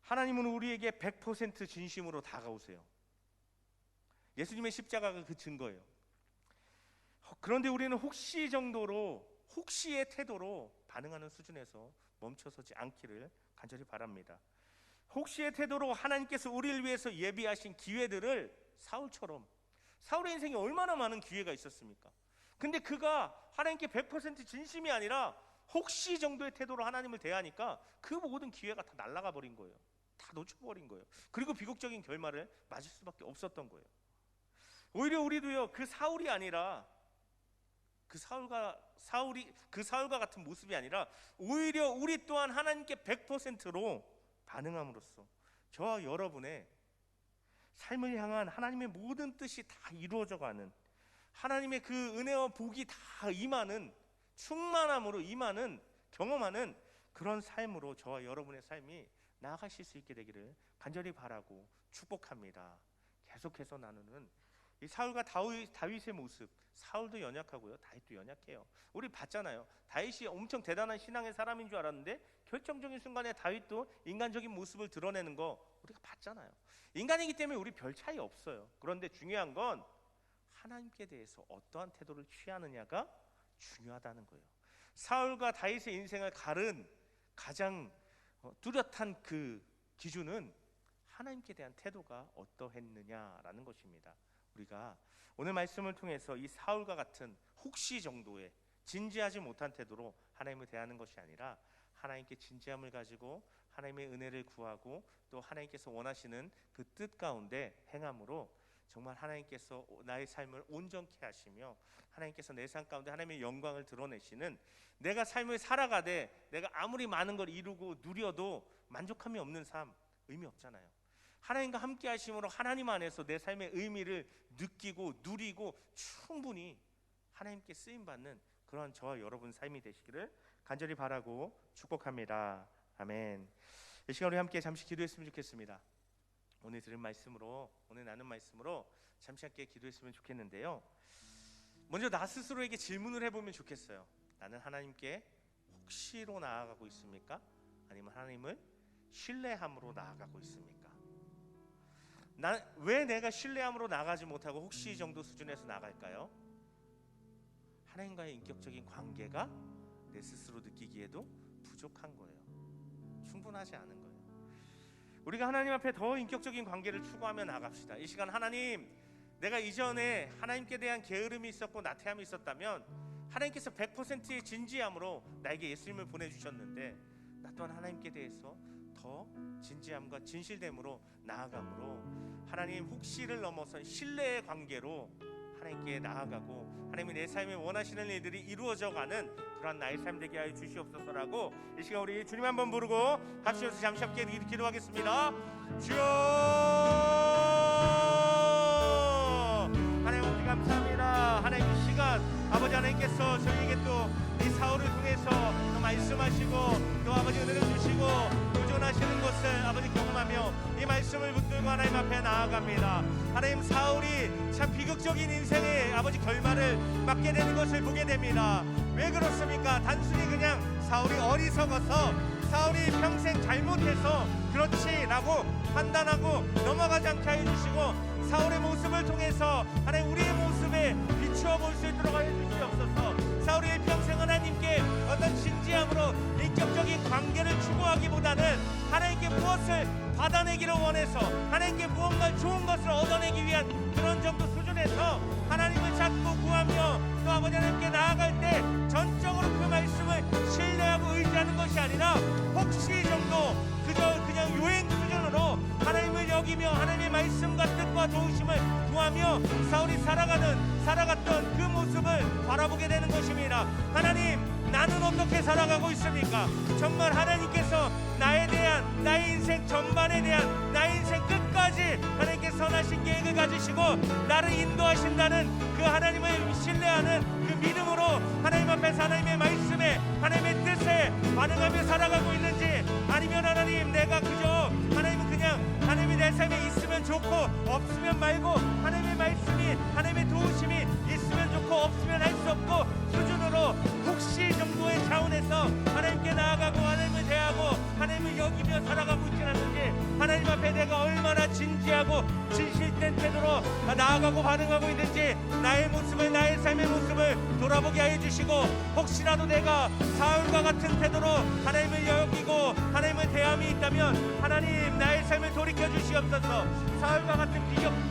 하나님은 우리에게 100% 진심으로 다가오세요. 예수님의 십자가가 그 증거예요. 그런데 우리는 혹시 정도로, 혹시의 태도로 반응하는 수준에서 멈춰서지 않기를 간절히 바랍니다. 혹시의 태도로 하나님께서 우리를 위해서 예비하신 기회들을 사울처럼, 사울의 인생에 얼마나 많은 기회가 있었습니까? 근데 그가 하나님께 100% 진심이 아니라 혹시 정도의 태도로 하나님을 대하니까 그 모든 기회가 다 날아가 버린 거예요. 다 놓쳐버린 거예요. 그리고 비극적인 결말을 맞을 수밖에 없었던 거예요. 오히려 우리도요, 그 사울이 아니라 그 사울과 같은 모습이 아니라 오히려 우리 또한 하나님께 100%로 반응함으로써 저와 여러분의 삶을 향한 하나님의 모든 뜻이 다 이루어져가는, 하나님의 그 은혜와 복이 다 임하는, 충만함으로 임하는, 경험하는 그런 삶으로 저와 여러분의 삶이 나아가실 수 있게 되기를 간절히 바라고 축복합니다. 계속해서 나누는 이 사울과 다윗의 모습. 사울도 연약하고요, 다윗도 연약해요. 우리 봤잖아요. 다윗이 엄청 대단한 신앙의 사람인 줄 알았는데 결정적인 순간에 다윗도 인간적인 모습을 드러내는 거 우리가 봤잖아요. 인간이기 때문에 우리 별 차이 없어요. 그런데 중요한 건 하나님께 대해서 어떠한 태도를 취하느냐가 중요하다는 거예요. 사울과 다윗의 인생을 가른 가장 뚜렷한 그 기준은 하나님께 대한 태도가 어떠했느냐라는 것입니다. 우리가 오늘 말씀을 통해서 이 사울과 같은 혹시 정도의 진지하지 못한 태도로 하나님을 대하는 것이 아니라 하나님께 진지함을 가지고 하나님의 은혜를 구하고 또 하나님께서 원하시는 그 뜻 가운데 행함으로 정말 하나님께서 나의 삶을 온전케 하시며 하나님께서 내 삶 가운데 하나님의 영광을 드러내시는, 내가 삶을 살아가되 내가 아무리 많은 걸 이루고 누려도 만족함이 없는 삶 의미 없잖아요. 하나님과 함께 하심으로 하나님 안에서 내 삶의 의미를 느끼고 누리고 충분히 하나님께 쓰임받는 그런 저와 여러분 삶이 되시기를 간절히 바라고 축복합니다. 아멘. 이 시간 우리 함께 잠시 기도했으면 좋겠습니다. 오늘 들은 말씀으로, 오늘 나눈 말씀으로 잠시 함께 기도했으면 좋겠는데요. 먼저 나 스스로에게 질문을 해보면 좋겠어요. 나는 하나님께 혹시로 나아가고 있습니까? 아니면 하나님을 신뢰함으로 나아가고 있습니까? 왜 내가 신뢰함으로 나가지 못하고 혹시 정도 수준에서 나갈까요? 하나님과의 인격적인 관계가 내 스스로 느끼기에도 부족한 거예요. 충분하지 않은 거예요. 우리가 하나님 앞에 더 인격적인 관계를 추구하며 나갑시다. 이 시간 하나님, 내가 이전에 하나님께 대한 게으름이 있었고 나태함이 있었다면 하나님께서 100%의 진지함으로 나에게 예수님을 보내주셨는데 나 또한 하나님께 대해서 더 진지함과 진실됨으로 나아감으로 하나님 혹시를 넘어선 신뢰의 관계로 하나님께 나아가고 하나님이 내 삶에 원하시는 일들이 이루어져가는 그런 나의 삶 되게 하여 주시옵소서라고 이 시간 우리 주님 한번 부르고 같이 해서 잠시 함께 기도하겠습니다. 주여, 하나님 아버지 감사합니다. 하나님 이 시간 아버지 하나님께서 저희에게 또 이 사울을 통해서 또 말씀하시고 또 아버지 은혜를 주시고 도전하시는 것을 아버지 경험하며 이 말씀을 붙들고 하나님 앞에 나아갑니다. 하나님, 사울이 참 비극적인 인생의 아버지 결말을 맞게 되는 것을 보게 됩니다. 왜 그렇습니까? 단순히 그냥 사울이 어리석어서 사울이 평생 잘못해서 그렇지라고 판단하고 넘어가지 않게 해주시고 사울의 모습을 통해서 하나님 우리의 모습에 비추어 볼 수 있도록 하여 주시옵소서. 사울이 일평생 하나님께 어떤 진지함으로 인격적인 관계를 추구하기보다는 하나님께 무엇을 받아내기를 원해서 하나님께 무언가 좋은 것을 얻어내기 위한 그런 정도 수준에서 하나님을 찾고 구하며 또 아버지 하나님께 나아갈 때 전적으로 그 말씀을 신뢰하고 의지하는 것이 아니라 혹시 정도 그냥 요행 수준으로 하나님을 여기며 하나님의 말씀과 뜻과 도우심을 구하며 사울이 살아갔던 그 모습을 바라보게 되는 것입니다. 하나님, 나는 어떻게 살아가고 있습니까? 정말 하나님께서 나에 대한, 나의 인생 전반에 대한, 나의 인생 끝까지 하나님께 선하신 계획을 가지시고 나를 인도하신다는 그 하나님을 신뢰하는 그 믿음으로 하나님 앞에서 하나님의 말씀에, 하나님의 뜻에 반응하며 살아가고 있는지, 아니면 하나님, 내가 그저 하나님은 그냥 하나님이 내 삶에 있으면 좋고 없으면 말고 하나님의 말씀이, 하나님의 도우심이 있으면 좋고 없으면 할 수 없고 수준으로 혹시 정도의 차원에서 하나님께 나아가고 하나님을 대하고 하나님을 여기며 살아가고 있지 않는지, 하나님 앞에 내가 얼마나 진지하고 진실된 태도로 나아가고 반응하고 있는지 나의 모습을, 나의 삶의 모습을 돌아보게 하여 주시고, 혹시라도 내가 사울과 같은 태도로 하나님을 여기고 하나님을 대함이 있다면 하나님, 나의 삶을 돌이켜 주시옵소서. 사울과 같은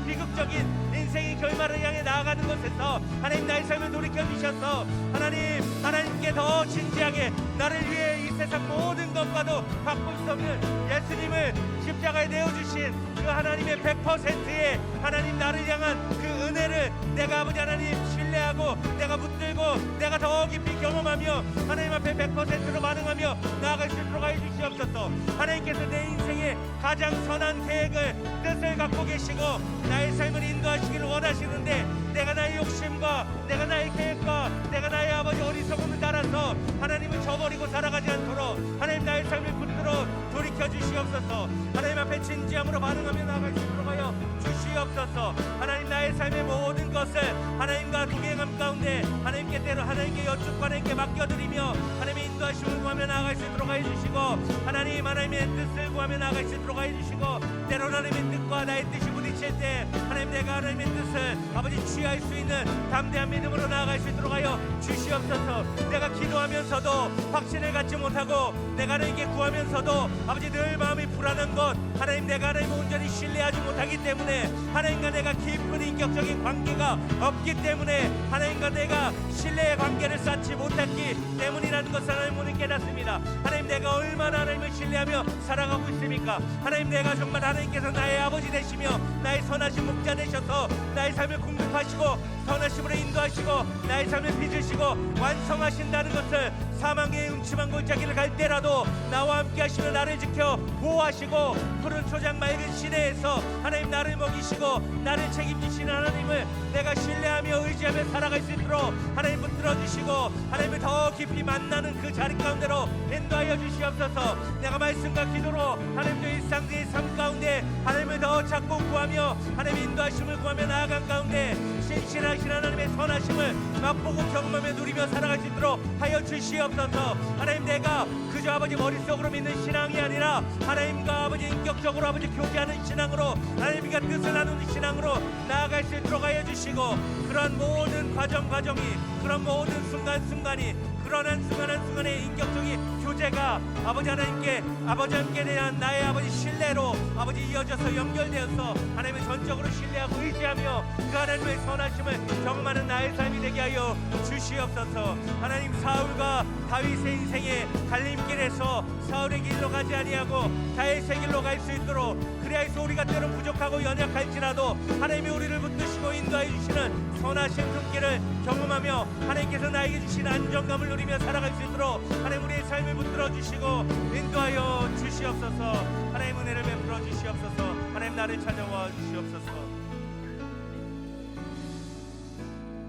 비극적인 인생의 결말을 향해 나아가는 것에서 하나님, 나의 삶을 돌이켜 주셔서 하나님께 더 진지하게 나를 위해 이 세상 모든 것과도 바꿀 수 없는 예수님을 십자가에 내어주신 그 하나님의 100%의 하나님 나를 향한 그 은혜를 내가 아버지 하나님 신뢰하고 내가 붙들고 내가 더 깊이 경험하며 하나님 앞에 100%로 반응하며 나아갈 수 있도록 하여 주시옵소서. 하나님께서 내 인생에 가장 선한 계획을 뜻을 갖고 계시고 나의 삶을 인도하시기를 원하시는데 내가 나의 욕심과 내가 나의 계획과 내가 나의 아버지 어리석음을 따라서 하나님을 저버리고 살아가지 않도록 하나님 나의 삶을 붙들어 돌이켜 주시옵소서. 하나님 앞에 진지함으로 반응하며 나아갈 수 있도록 하여 주시옵소서. 하나님 나의 삶의 모든 것을 하나님과 동행함 가운데 하나님께 때로 하나님께 여쭙고 하나님께 맡겨드리며 하나님의 인도하심을 구하며 나아갈 수 있도록 하여 주시고 하나님의 뜻을 구하며 나아갈 수 있도록 하여 주시고 때로는 하나님의 뜻과 나의 뜻이 부딪힐 때 하나님 내가 하나님의 뜻을 아버지 취할 수 있는 담대한 믿음으로 나아갈 수 있도록 하여 주시옵소서. 내가 기도하면서도 확신을 갖지 못하고 내가 하나님께 구하면서도 아버지 늘 마음이 불안한 것 하나님 내가 하나님을 온전히 신뢰하지 못하기 때문에 하나님과 내가 깊은 인격적인 관계가 없기 때문에 하나님과 내가 신뢰의 관계를 쌓지 못했기 때문이라는 것을 하나님 오늘 깨닫습니다. 하나님 내가 얼마나 하나님을 신뢰하며 살아가고 있습니까? 하나님 내가 정말 하나님께서 나의 아버지 되시며 나의 선하신 목자 되셔서 나의 삶을 공급하시고 선하심으로 인도하시고 나의 삶을 빚으시고 완성하신다는 것을 사망의 음침한 골짜기를 갈 때라도 나와 함께 하시며 나를 지켜 보호하시고 푸른 초장 맑은 시내에서 하나님 나를 먹이시고 나를 책임지시는 하나님을 내가 신뢰하며 의지하며 살아갈 수 있도록 하나님 붙들어 주시고 하나님을 더 깊이 만나는 그 자리 가운데로 인도하여 주시옵소서. 내가 말씀과 기도로 하나님의 일상의 삶 가운데 하나님을 더 찾고 구하며 하나님의 인도하심을 구하며 나아간 가운데 신실하신 하나님의 선하심을 맛보고 경험하며 누리며 살아갈 수 있도록 하여 주시옵소서. 하나님 내가 그저 아버지 머릿속으로 믿는 신앙이 아니라 하나님과 아버지 인격적으로 아버지 교제하는 신앙으로 하나님과 뜻을 나누는 신앙으로 나아갈 수 있도록 하여 주시고 그런 모든 과정이 그런 모든 순간순간이 그런 한순간의 인격적인 교제가 아버지 하나님께 아버지 함께 대한 나의 아버지 신뢰로 아버지 이어져서 연결되어서 하나님을 전적으로 신뢰하고 의지하며 그 하나님의 선하심을 경험하는 나의 삶이 되게 하여 주시옵소서. 하나님 사울과 다윗의 인생의 갈림길에서 사울의 길로 가지 아니하고 다윗의 길로 갈 수 있도록 그리하여서 우리가 때론 부족하고 연약할지라도 하나님이 우리를 붙드시고 인도해 주시는 선하신 손길을 경험하며 하나님께서 나에게 주신 안정감을 누리며 살아갈 수 있도록 하나님 우리의 삶을 붙들어 주시고 인도하여 주시옵소서. 하나님 은혜를 베풀어 주시옵소서. 하나님 나를 찾아와 주시옵소서.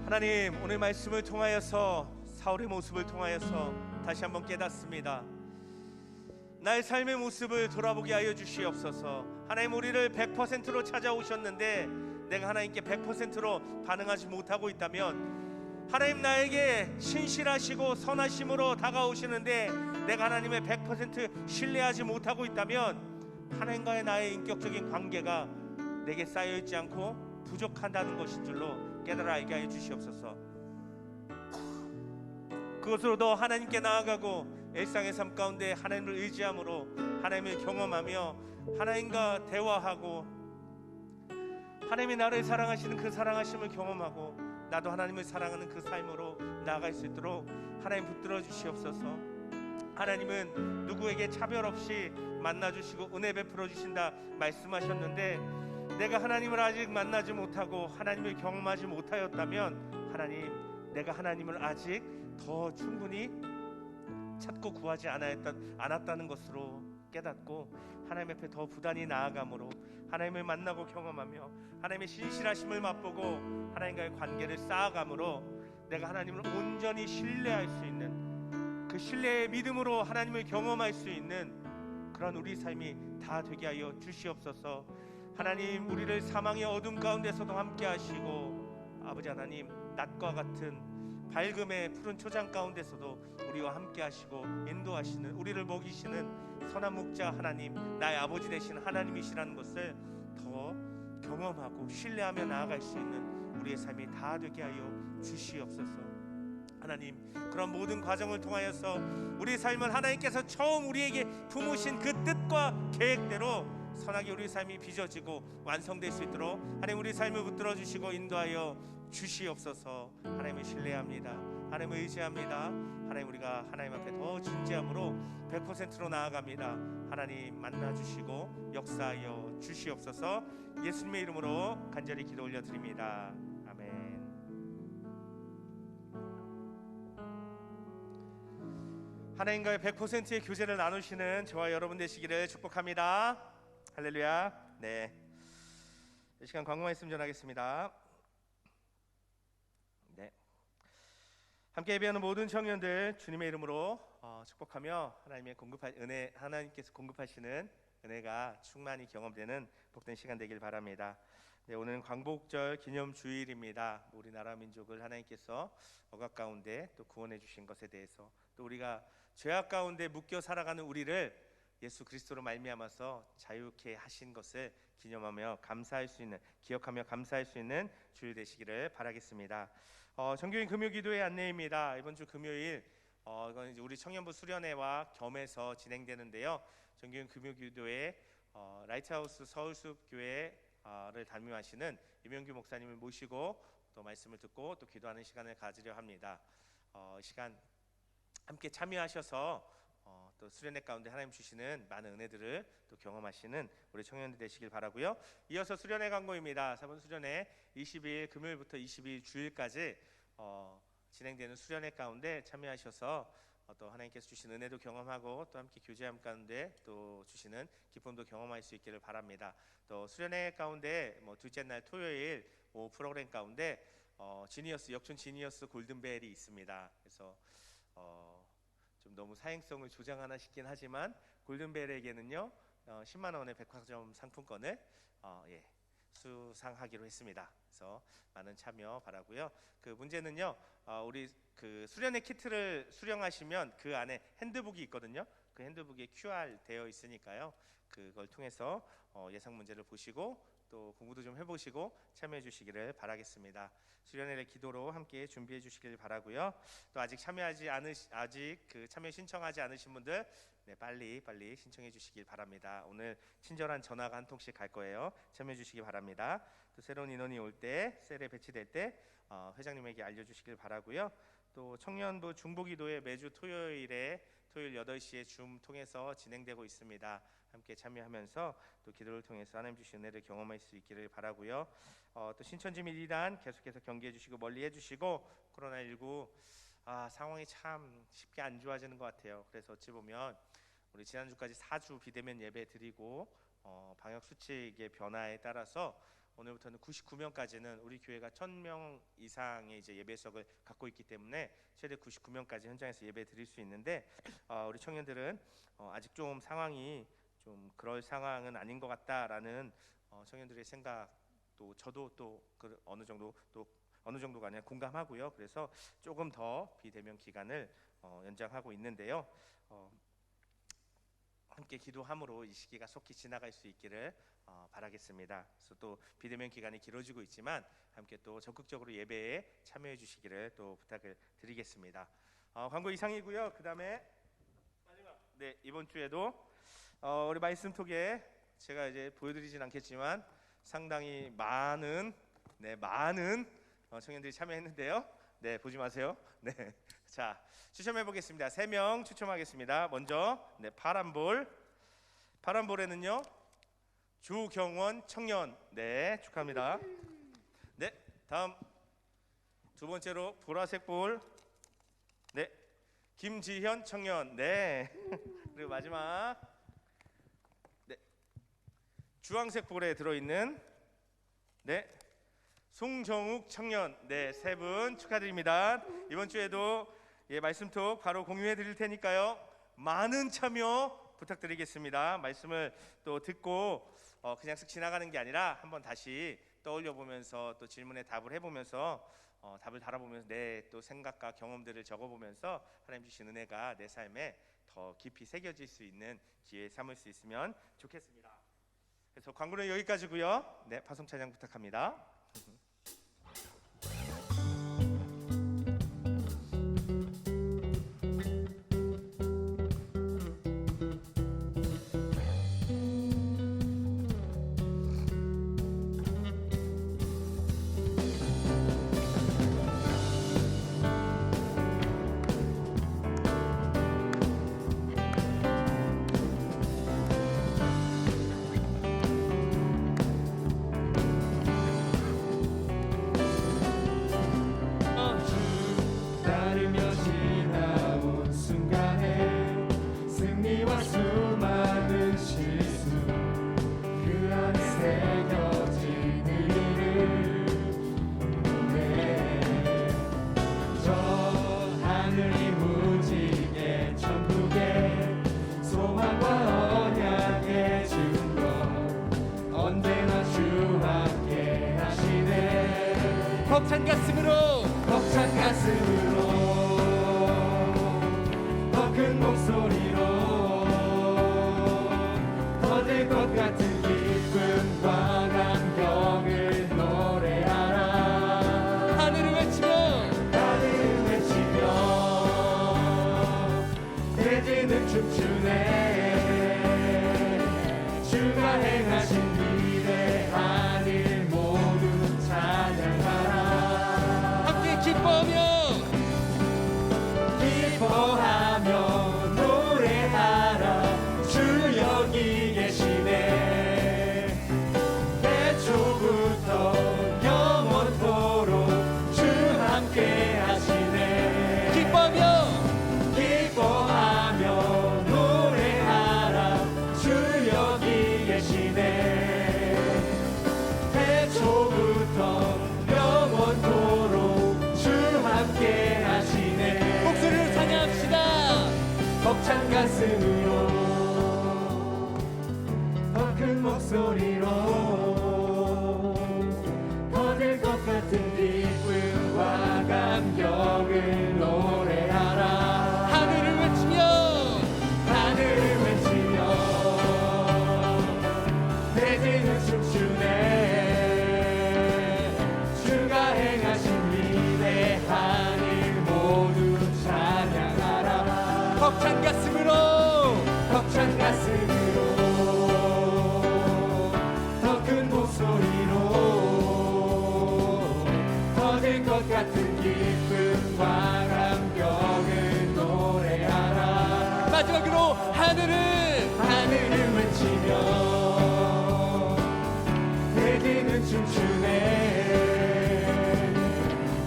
하나님 오늘 말씀을 통하여서 사울의 모습을 통하여서 다시 한번 깨닫습니다. 나의 삶의 모습을 돌아보게 하여 주시옵소서. 하나님 우리를 100%로 찾아오셨는데 내가 하나님께 100%로 반응하지 못하고 있다면 하나님 나에게 신실하시고 선하심으로 다가오시는데 내가 하나님의 100% 신뢰하지 못하고 있다면 하나님과의 나의 인격적인 관계가 내게 쌓여있지 않고 부족하다는 것인 줄로 깨달아 알게 하여 주시옵소서. 그것으로 더 하나님께 나아가고 일상의 삶 가운데 하나님을 의지함으로 하나님을 경험하며 하나님과 대화하고 하나님이 나를 사랑하시는 그 사랑하심을 경험하고 나도 하나님을 사랑하는 그 삶으로 나아갈 수 있도록 하나님 붙들어 주시옵소서. 하나님은 누구에게 차별 없이 만나주시고 은혜 베풀어 주신다 말씀하셨는데 내가 하나님을 아직 만나지 못하고 하나님을 경험하지 못하였다면 하나님 내가 하나님을 아직 더 충분히 찾고 구하지 않았다는 것으로 깨닫고 하나님 앞에 더 부단히 나아감으로 하나님을 만나고 경험하며 하나님의 신실하심을 맛보고 하나님과의 관계를 쌓아감으로 내가 하나님을 온전히 신뢰할 수 있는 그 신뢰의 믿음으로 하나님을 경험할 수 있는 그런 우리 삶이 다 되게 하여 주시옵소서. 하나님 우리를 사망의 어둠 가운데서도 함께 하시고 아버지 하나님 낮과 같은 밝음의 푸른 초장 가운데서도 우리와 함께 하시고 인도하시는 우리를 먹이시는 선한 목자 하나님 나의 아버지 되신 하나님이시라는 것을 더 경험하고 신뢰하며 나아갈 수 있는 우리의 삶이 다 되게 하여 주시옵소서. 하나님 그런 모든 과정을 통하여서 우리의 삶을 하나님께서 처음 우리에게 품으신 그 뜻과 계획대로 선하게 우리의 삶이 빚어지고 완성될 수 있도록 하나님 우리 삶을 붙들어 주시고 인도하여 주시옵소서. 하나님을 신뢰합니다. 하나님을 의지합니다. 하나님, 우리가 하나님 앞에 더 진지함으로 100%로 나아갑니다. 하나님 만나주시고 역사하여 주시옵소서. 예수님의 이름으로 간절히 기도 올려드립니다. 아멘. 하나님과의 100%의 교제를 나누시는 저와 여러분 되시기를 축복합니다. 할렐루야. 네, 이 시간 광고 말씀 전하겠습니다. 네, 함께 예배하는 모든 청년들 주님의 이름으로 축복하며 하나님께서 공급하시는 은혜가 충만히 경험되는 복된 시간 되길 바랍니다. 네, 오늘은 광복절 기념 주일입니다. 우리나라 민족을 하나님께서 억압 가운데 또 구원해 주신 것에 대해서, 또 우리가 죄악 가운데 묶여 살아가는 우리를 예수 그리스도로 말미암아서 자유케 하신 것을 기념하며 기억하며 감사할 수 있는 주일 되시기를 바라겠습니다. 정교인 금요기도의 안내입니다. 이번 주 금요일 이건 이제 우리 청년부 수련회와 겸해서 진행되는데요. 정교인 금요기도에 라이트하우스 서울숲교회를 담임하시는 이명규 목사님을 모시고 또 말씀을 듣고 또 기도하는 시간을 가지려 합니다. 시간 함께 참여하셔서 또 수련회 가운데 하나님 주시는 많은 은혜들을 또 경험하시는 우리 청년들 되시길 바라고요. 이어서 수련회 광고입니다. 4번 수련회 20일 금요일부터 22일 주일까지 진행되는 수련회 가운데 참여하셔서 또 하나님께서 주신 은혜도 경험하고 또 함께 교제함 가운데 또 주시는 기쁨도 경험할 수 있기를 바랍니다. 또 수련회 가운데 둘째 날 토요일 오후 프로그램 가운데 역춘 지니어스 골든벨이 있습니다. 그래서 좀 너무 사행성을 조장하나 싶긴 하지만 골든벨에게는요 10만 원의 백화점 상품권을 수상하기로 했습니다. 그래서 많은 참여 바라고요. 그 문제는요, 우리 그 수련회 키트를 수령하시면 그 안에 핸드북이 있거든요. 그 핸드북에 QR 되어 있으니까요. 그걸 통해서 예상 문제를 보시고 또 공부도 좀 해보시고 참여해 주시기를 바라겠습니다. 수련회의 기도로 함께 준비해 주시길 바라고요. 또 아직 참여 신청하지 않으신 분들 빨리 신청해 주시길 바랍니다. 오늘 친절한 전화가 한 통씩 갈 거예요. 참여해 주시기 바랍니다. 또 새로운 인원이 올 때 셀에 배치될 때 회장님에게 알려주시길 바라고요. 또 청년부 중보기도회 매주 토요일 8시에 줌 통해서 진행되고 있습니다. 함께 참여하면서 또 기도를 통해서 하나님 주신 은혜를 경험할 수 있기를 바라고요. 또 신천지 밀리단 계속해서 경계해 주시고 멀리 해주시고, 코로나19 상황이 참 쉽게 안 좋아지는 것 같아요. 그래서 어찌 보면 우리 지난주까지 4주 비대면 예배 드리고 방역 수칙의 변화에 따라서 오늘부터는 99명까지는 우리 교회가 1000명 이상의 이제 예배석을 갖고 있기 때문에 최대 99명까지 현장에서 예배 드릴 수 있는데 우리 청년들은 아직 좀 상황이 좀 그럴 상황은 아닌 것 같다라는 청년들의 생각도 저도 또 어느 정도가 아니라 공감하고요. 그래서 조금 더 비대면 기간을 연장하고 있는데요. 함께 기도함으로 이 시기가 속히 지나갈 수 있기를 바라겠습니다. 그래서 또 비대면 기간이 길어지고 있지만 함께 또 적극적으로 예배에 참여해 주시기를 또 부탁을 드리겠습니다. 광고 이상이고요. 그 다음에 마지막 이번 주에도 우리 말씀톡에 제가 이제 보여드리진 않겠지만 상당히 많은 청년들이 참여했는데요. 보지 마세요. 자, 추첨해 보겠습니다. 3명 추첨하겠습니다. 먼저 파란볼에는요 주경원 청년 축하합니다. 다음 두 번째로 보라색 볼 김지현 청년 그리고 마지막 주황색 볼에 들어있는 송정욱 청년 세 분 축하드립니다. 이번 주에도 말씀톡 바로 공유해 드릴 테니까요. 많은 참여 부탁드리겠습니다. 말씀을 또 듣고 그냥 쓱 지나가는 게 아니라 한번 다시 떠올려 보면서 또 질문에 답을 해보면서 답을 달아보면서 내 또 생각과 경험들을 적어보면서 하나님 주신 은혜가 내 삶에 더 깊이 새겨질 수 있는 기회 삼을 수 있으면 좋겠습니다. 그래서 광고는 여기까지고요. 파송 찬양 부탁합니다. 벅찬 가슴으로 벅찬 가슴으로 더 큰 목소리로 터질 것 같은 기쁨과 감격을 노래하라. 하늘을 외치며 하늘을 외치며 대지는 춤추네. 주가 행하신 위대한 일 모두 찬양하라. 함께 기뻐하며 기뻐하며 노래하라. 주 여기 계시네. 태초부터 영원토록 주 함께 하시네. 기뻐하며 기뻐하며 노래하라. 주 여기 계시네. 태초부터 영원토록 주 함께 하시네. 목소리로 찬양합시다. 벅찬 가슴으로 더 큰 목소리로 터질 것 같은 기쁨과 감격을 노래하라. 하늘을 외치며 하늘을 외치며 대지는 춤추네. 주가 행하신 위대한 일 모두 찬양하라. 벅찬 가슴으로 벅찬 가슴으로 더 큰 목소리로 터질 것 같은 기쁨과 감격을 노래하라. 마지막으로 하늘을 외치며 대지는 춤추네.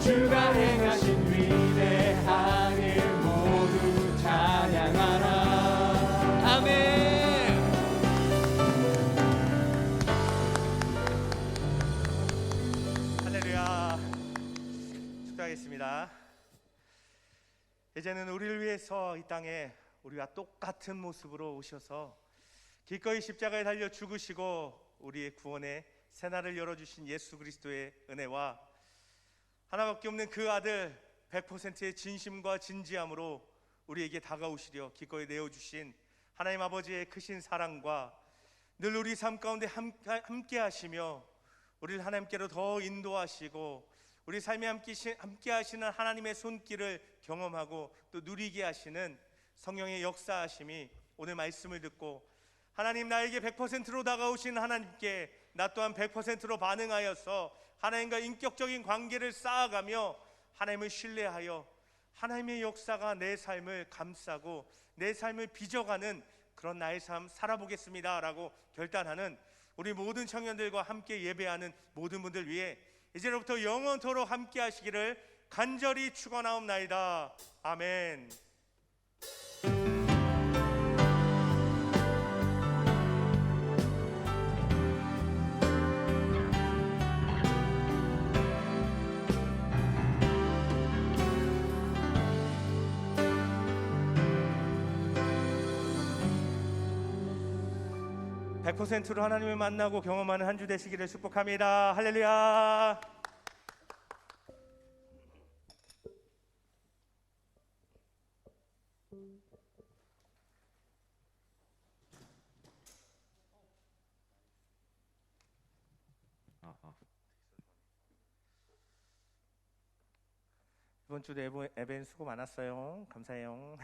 주가 행하신 위대한 일 모두 찬양하라. 아멘. 할렐루야. 축도하겠습니다. 이제는 우리를 위해서 이 땅에 우리와 똑같은 모습으로 오셔서 기꺼이 십자가에 달려 죽으시고 우리의 구원의 새날을 열어주신 예수 그리스도의 은혜와 하나밖에 없는 그 아들 100%의 진심과 진지함으로 우리에게 다가오시려 기꺼이 내어주신 하나님 아버지의 크신 사랑과 늘 우리 삶 가운데 함께 하시며 우리를 하나님께로 더 인도하시고 우리 삶에 함께 하시는 하나님의 손길을 경험하고 또 누리게 하시는 성령의 역사하심이 오늘 말씀을 듣고 하나님 나에게 100%로 다가오신 하나님께 나 또한 100%로 반응하여서 하나님과 인격적인 관계를 쌓아가며 하나님을 신뢰하여 하나님의 역사가 내 삶을 감싸고 내 삶을 빚어가는 그런 나의 삶 살아보겠습니다 라고 결단하는 우리 모든 청년들과 함께 예배하는 모든 분들 위해 이제로부터 영원토록 함께 하시기를 간절히 축원하옵나이다. 아멘. (100%로) 하나님을 만나고 경험하는 한 주 되시기를 축복합니다. 할렐루야. 이번 주도 에벤 수고 많았어요. 감사해요.